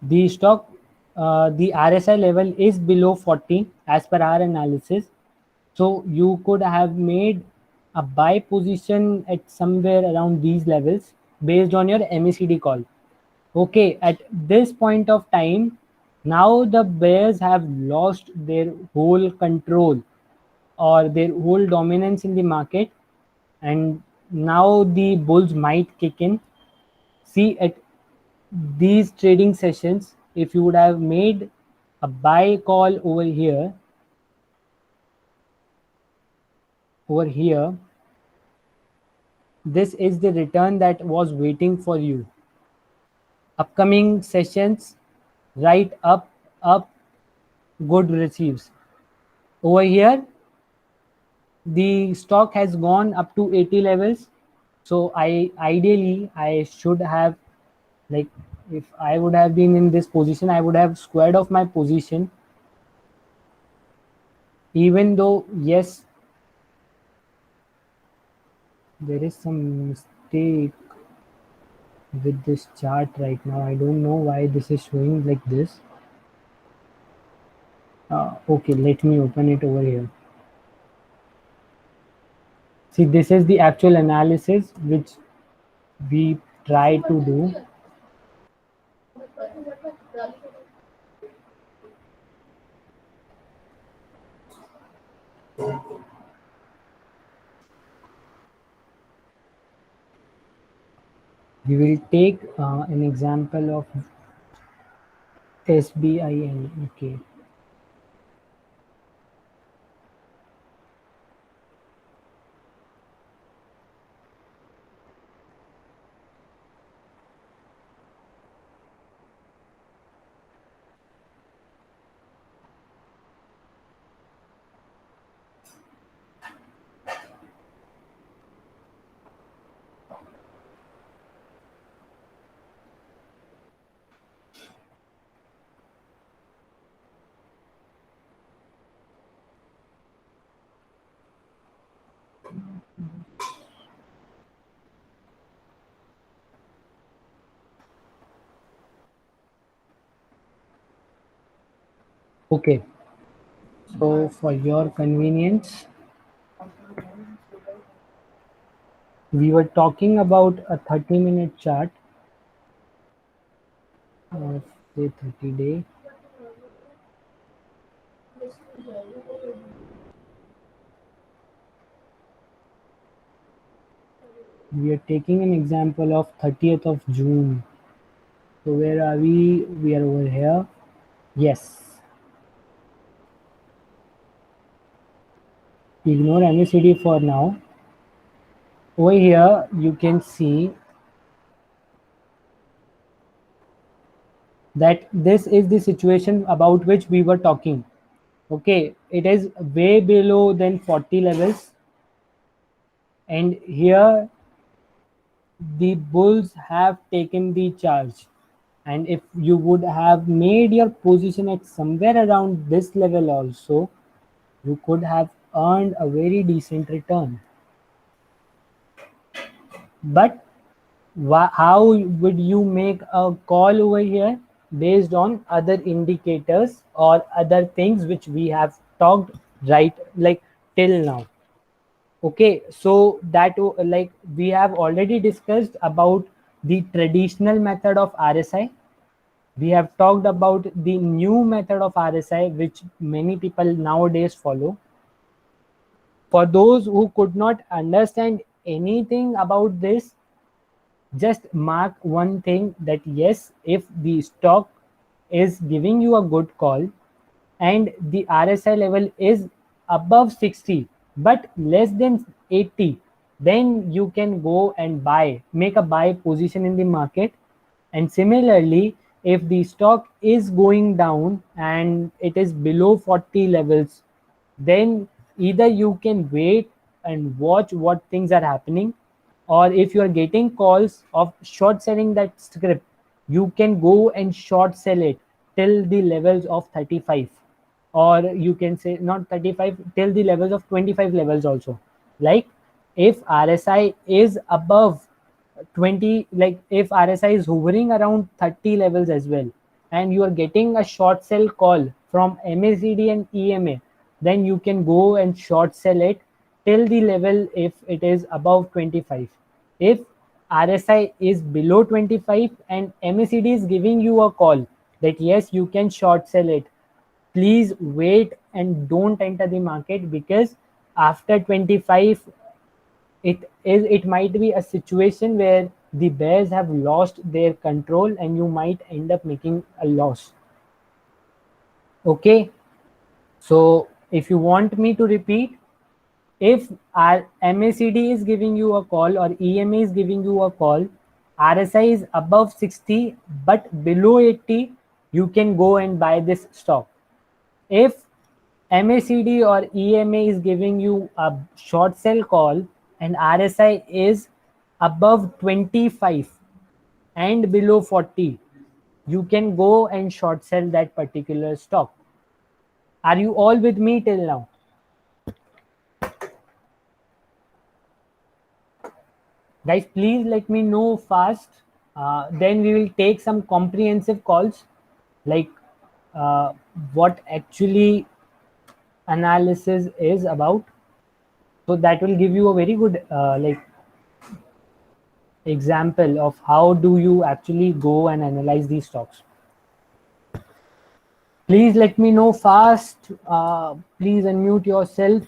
the stock, the RSI level is below 40 as per our analysis. So you could have made a buy position at somewhere around these levels based on your MACD call. Okay, at this point of time, now the bears have lost their whole control or their whole dominance in the market, and now the bulls might kick in. See, at these trading sessions, if you would have made a buy call over here, this is the return that was waiting for you. Upcoming sessions, right up, good receives. Over here, the stock has gone up to 80 levels. So I should have, like, if I would have been in this position, I would have squared off my position. Even though, yes, there is some mistake with this chart right now. I don't know why this is showing like this. Okay, let me open it over here. See, this is the actual analysis which we try to do. We will take an example of SBIN. Okay. Okay. So for your convenience, we were talking about a 30-minute chart of say 30-day. We are taking an example of 30th of June. So where are we? We are over here. Yes. Ignore MACD for now. Over here, you can see that this is the situation about which we were talking. Okay, it is way below than 40 levels, and here the bulls have taken the charge. And if you would have made your position at somewhere around this level also, you could have earned a very decent return. But how would you make a call over here based on other indicators or other things which we have talked right like till now? Okay, so that like we have already discussed about the traditional method of RSI. We have talked about the new method of RSI, which many people nowadays follow. For those who could not understand anything about this, just mark one thing, that yes, if the stock is giving you a good call and the RSI level is above 60 but less than 80, then you can go and make a buy position in the market. And similarly, if the stock is going down and it is below 40 levels, then either you can wait and watch what things are happening, or if you are getting calls of short selling that script, you can go and short sell it till the levels of 35, or you can say not 35, till the levels of 25 levels also. Like if RSI is above 20, like if RSI is hovering around 30 levels as well, and you are getting a short sell call from MACD and EMA, then you can go and short sell it till the level if it is above 25. If RSI is below 25 and MACD is giving you a call that yes, you can short sell it, please wait and don't enter the market, because after 25 it might be a situation where the bears have lost their control and you might end up making a loss. Okay, so if you want me to repeat, if our MACD is giving you a call or EMA is giving you a call, RSI is above 60 but below 80, you can go and buy this stock. If MACD or EMA is giving you a short sell call and RSI is above 25 and below 40, you can go and short sell that particular stock. Are you all with me till now? Guys, please let me know fast. Then we will take some comprehensive calls, like what actually analysis is about. So that will give you a very good like example of how do you actually go and analyze these stocks. Please let me know fast. Please unmute yourself.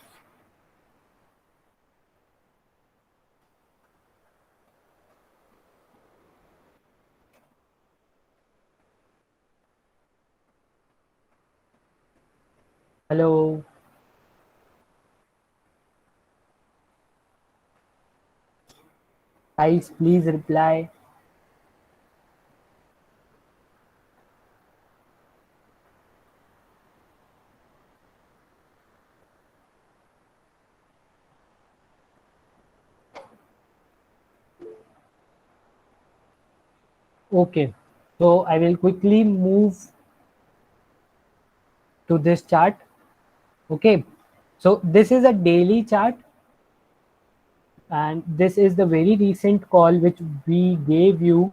Hello. Guys, please reply. Okay, so I will quickly move to this chart. Okay, so this is a daily chart, and this is the very recent call which we gave you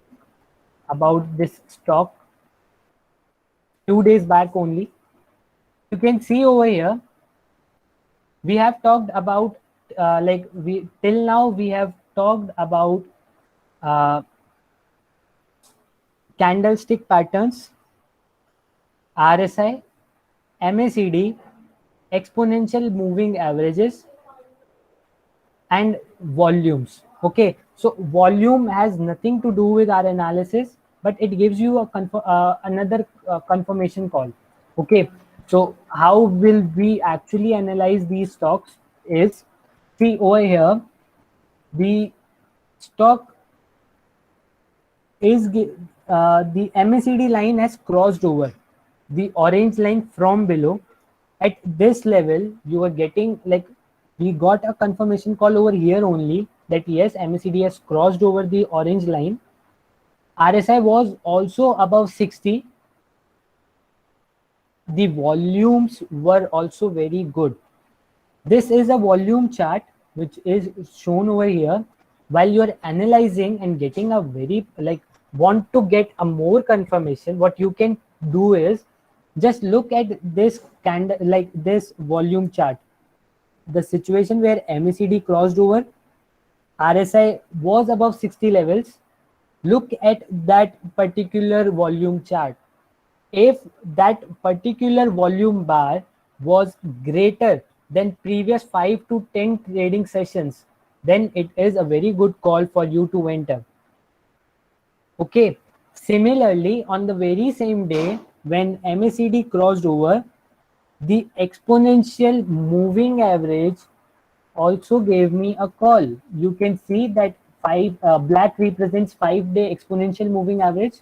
about this stock 2 days back only. You can see over here we have talked about like we till now we have talked about candlestick patterns, RSI, MACD, exponential moving averages, and volumes. Okay, so volume has nothing to do with our analysis, but it gives you a another confirmation call. Okay, so how will we actually analyze these stocks is, see over here, the stock is the MACD line has crossed over the orange line from below. At this level, you are getting, like, we got a confirmation call over here only that yes, MACD has crossed over the orange line. RSI was also above 60. The volumes were also very good. This is a volume chart which is shown over here. While you are analyzing and getting a very, like, want to get a more confirmation, what you can do is just look at this candle, like this volume chart. the situation where MACD crossed over, RSI was above 60 levels. Look at that particular volume chart. If that particular volume bar was greater than previous 5 to 10 trading sessions, then it is a very good call for you to enter. Okay. Similarly, on the very same day when MACD crossed over, the exponential moving average also gave me a call. You can see that black represents 5-day exponential moving average,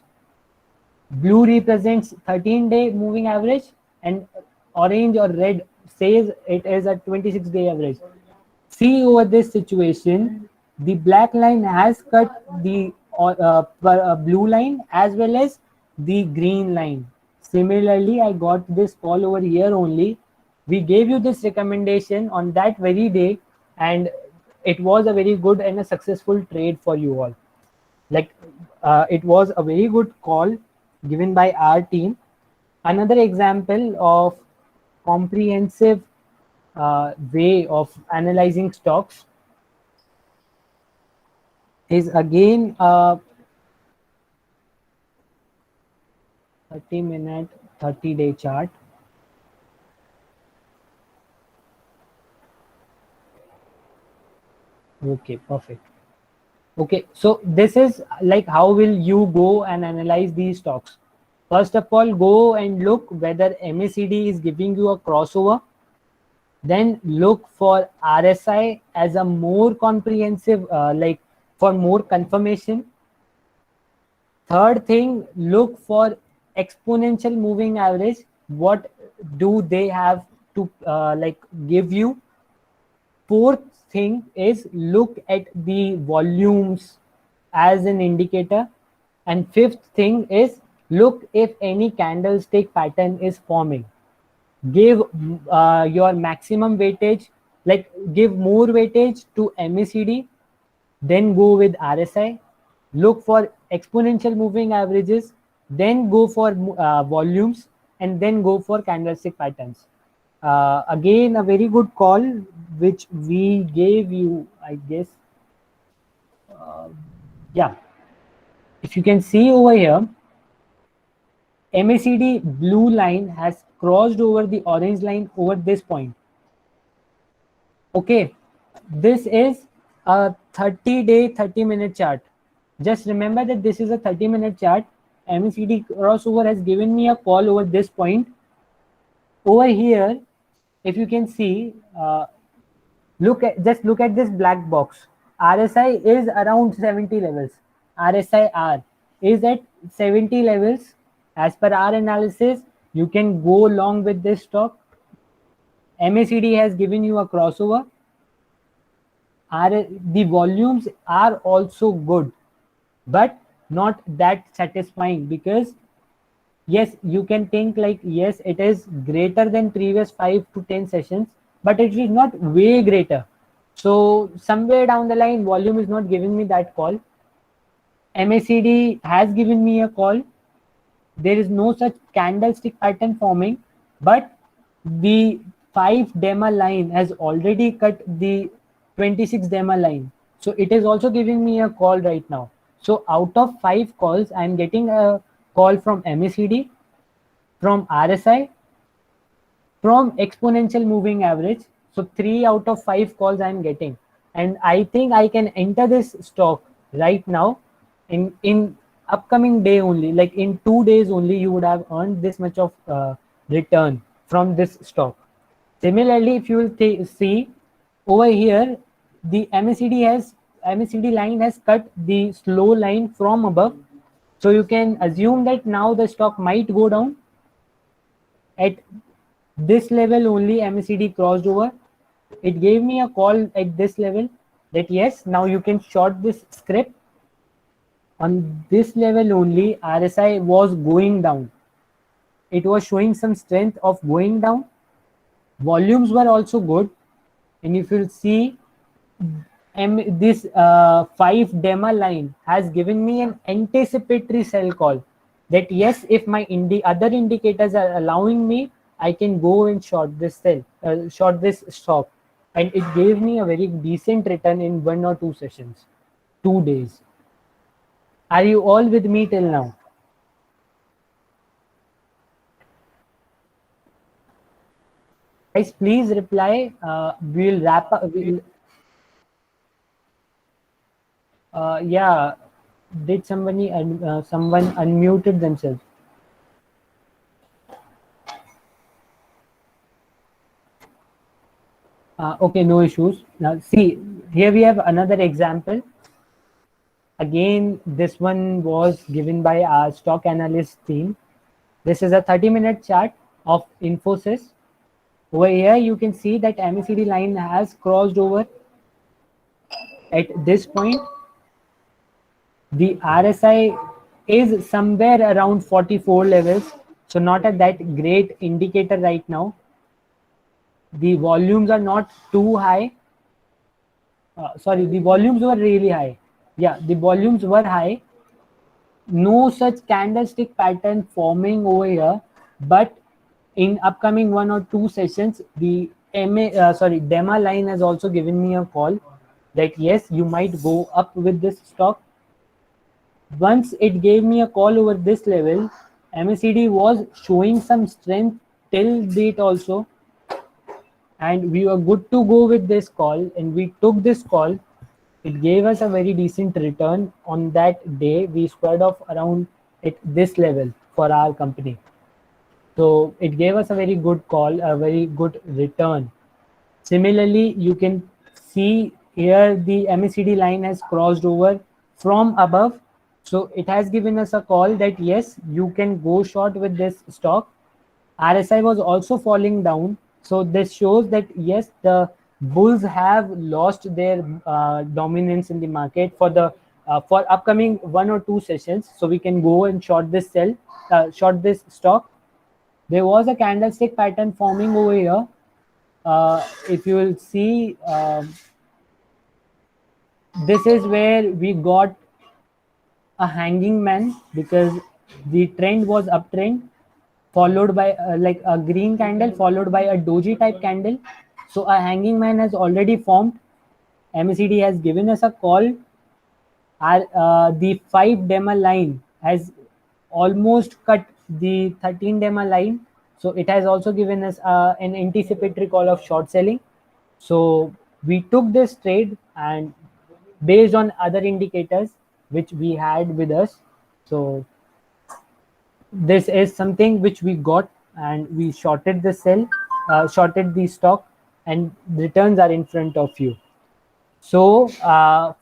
blue represents 13-day moving average, and orange or red says it is a 26-day average. See, over this situation, the black line has cut the blue line as well as the green line. Similarly, I got this call over here only. We gave you this recommendation on that very day, and it was a very good and a successful trade for you all. Like, it was a very good call given by our team. Another example of comprehensive way of analyzing stocks is again 30-minute 30-day chart. Okay, perfect. Okay, so this is like how will you go and analyze these stocks. First of all, go and look whether MACD is giving you a crossover. Then look for RSI as a more comprehensive, like for more confirmation. Third thing, look for exponential moving average. What do they have to like give you? Fourth thing is look at the volumes as an indicator. And fifth thing is look if any candlestick pattern is forming. Give your maximum weightage, like give more weightage to MACD, then go with RSI. Look for exponential moving averages, then go for volumes, and then go for candlestick patterns. Again, a very good call which we gave you, I guess. Yeah, if you can see over here, MACD blue line has crossed over the orange line over this point. Okay, this is a 30-day 30-minute chart. Just remember that this is a 30-minute chart. MACD crossover has given me a call over this point. Over here, if you can see, look at this black box. RSI is around 70 levels. RSI R is at 70 levels. As per our analysis, you can go along with this stock. MACD has given you a crossover. The volumes are also good, but not that satisfying, because yes, you can think like, yes, it is greater than previous 5 to 10 sessions, but it is not way greater. So somewhere down the line, volume is not giving me that call. MACD has given me a call. There is no such candlestick pattern forming, but the 5 DEMA line has already cut the 26 DEMA line. So it is also giving me a call right now. So out of 5 calls, I am getting a call from MACD, from RSI, from exponential moving average. So 3 out of 5 calls I am getting. And I think I can enter this stock right now in upcoming day only, like in 2 days only, you would have earned this much of return from this stock. Similarly, if you will see over here, the MACD line has cut the slow line from above. So you can assume that now the stock might go down. At this level only, MACD crossed over. It gave me a call at this level that yes, now you can short this script. On this level only, RSI was going down. It was showing some strength of going down. Volumes were also good. And if you'll see, this 5 DEMA line has given me an anticipatory sell call. That yes, if my other indicators are allowing me, I can go and short this stock. and it gave me a very decent return in 1 or 2 sessions, 2 days. Are you all with me till now? Guys, please reply. We'll wrap up. Yeah, did someone unmuted themselves? Okay, no issues. Now see, here we have another example. Again, this one was given by our stock analyst team. This is a 30-minute chart of Infosys. Over here, you can see that MACD line has crossed over at this point. The RSI is somewhere around 44 levels, so not a that great indicator right now. The volumes are not too high. Sorry, the volumes were really high. Yeah, the volumes were high. No such candlestick pattern forming over here, but in upcoming 1 or 2 sessions, the DEMA line has also given me a call that yes, you might go up with this stock. Once it gave me a call over this level, MACD was showing some strength till date also, and we were good to go with this call, and we took this call. It gave us a very decent return on that day. We squared off around at this level for our company. So it gave us a very good call, a very good return. Similarly, you can see here the MACD line has crossed over from above. So it has given us a call that yes, you can go short with this stock. RSI was also falling down. So this shows that yes, the bulls have lost their dominance in the market for upcoming 1 or 2 sessions. So we can go and short this short this stock. There was a candlestick pattern forming over here. If you will see, this is where we got a hanging man because the trend was uptrend, followed by like a green candle followed by a doji type candle. So a hanging man has already formed. MACD has given us a call. The 5 DEMA line has almost cut the 13 DEMA line. So it has also given us an anticipatory call of short selling. So we took this trade, and based on other indicators which we had with us, so this is something which we got, and we shorted the shorted the stock, and returns are in front of you. So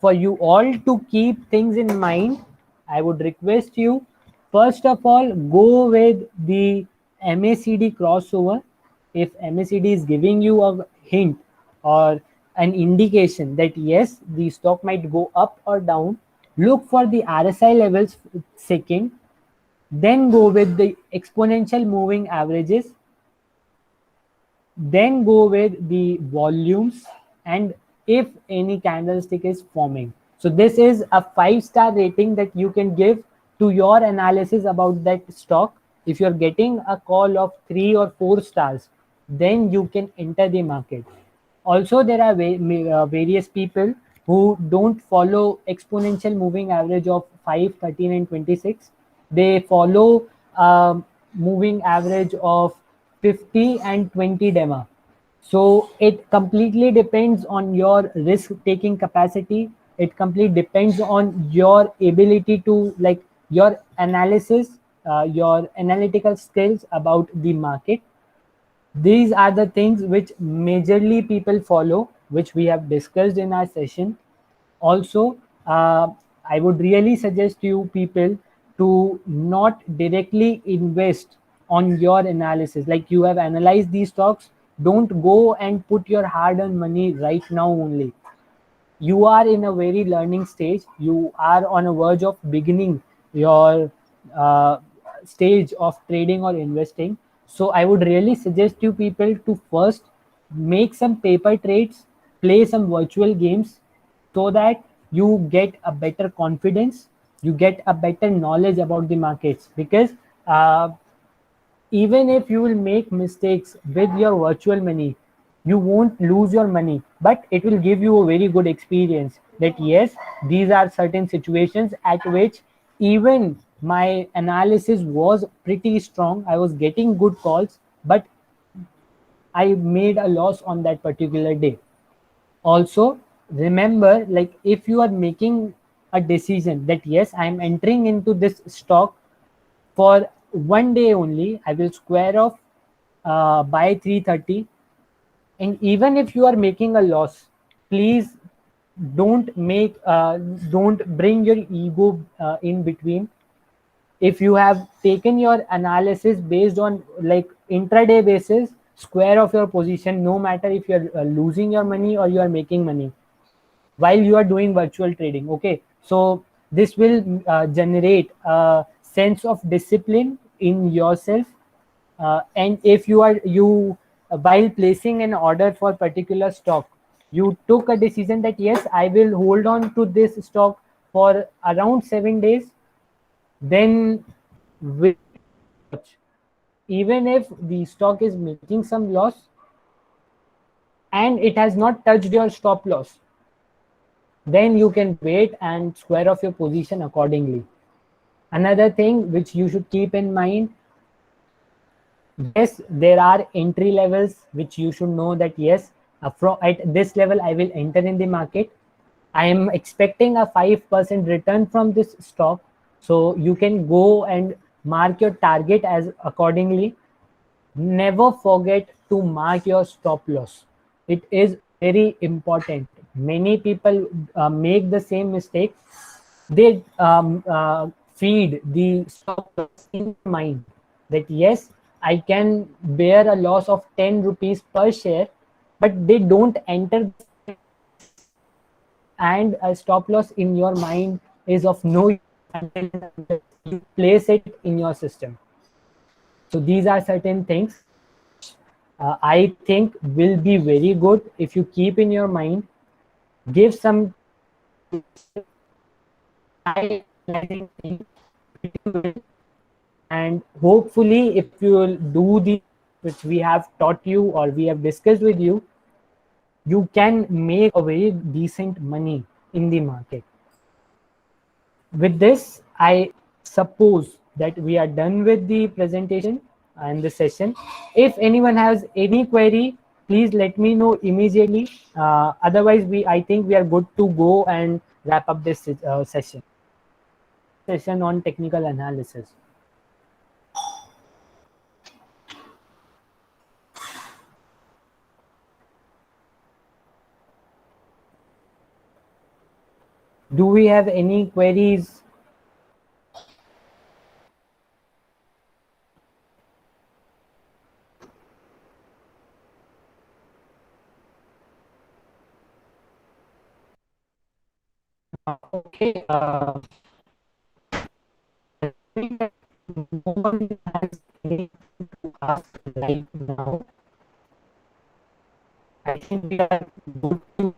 for you all to keep things in mind, I would request you, first of all, go with the MACD crossover. If MACD is giving you a hint or an indication that yes, the stock might go up or down, look for the RSI levels second, then go with the exponential moving averages, then go with the volumes, and if any candlestick is forming. So this is a 5-star rating that you can give to your analysis about that stock. If you're getting a call of 3 or 4 stars, then you can enter the market. Also, there are various people who don't follow exponential moving average of 5, 13, and 26. They follow moving average of 50 and 20 DEMA. So it completely depends on your risk taking capacity. It completely depends on your ability to, like, your analysis, your analytical skills about the market. These are the things which majorly people follow, which we have discussed in our session. Also, I would really suggest you people to not directly invest on your analysis. Like, you have analyzed these stocks, don't go and put your hard-earned money right now only. You are in a very learning stage. You are on a verge of beginning your stage of trading or investing. So I would really suggest you people to first make some paper trades, play some virtual games, so that you get a better confidence, you get a better knowledge about the markets. Because even if you will make mistakes with your virtual money, you won't lose your money, but it will give you a very good experience that yes, these are certain situations at which even my analysis was pretty strong, I was getting good calls, but I made a loss on that particular day. Also, remember, like if you are making a decision that yes, I'm entering into this stock for one day only, I will square off by 3:30, and even if you are making a loss, please don't bring your ego in between. If you have taken your analysis based on like intraday basis, square off your position, no matter if you're losing your money or you are making money while you are doing virtual trading. Okay, so this will generate a sense of discipline in yourself, and if you while placing an order for particular stock, you took a decision that yes, I will hold on to this stock for around 7 days, then with even if the stock is making some loss and it has not touched your stop loss, then you can wait and square off your position accordingly. Another thing which you should keep in mind, yes, there are entry levels which you should know that yes, at this level I will enter in the market. I am expecting a 5% return from this stock, so you can go and mark your target as accordingly. Never forget to mark your stop loss. It is very important. Many people make the same mistake. They feed the stop loss in mind that yes, I can bear a loss of 10 rupees per share, but they don't enter, and a stop loss in your mind is of no use until you place it in your system. So these are certain things I think will be very good if you keep in your mind. Give some time, and hopefully if you will do the which we have taught you or we have discussed with you, you can make a very decent money in the market. With this, I suppose that we are done with the presentation and the session. If anyone has any query, please let me know immediately. Otherwise, I think we are good to go and wrap up this session on technical analysis. Do we have any queries? Okay. No one has anything to ask right now. I think we are good to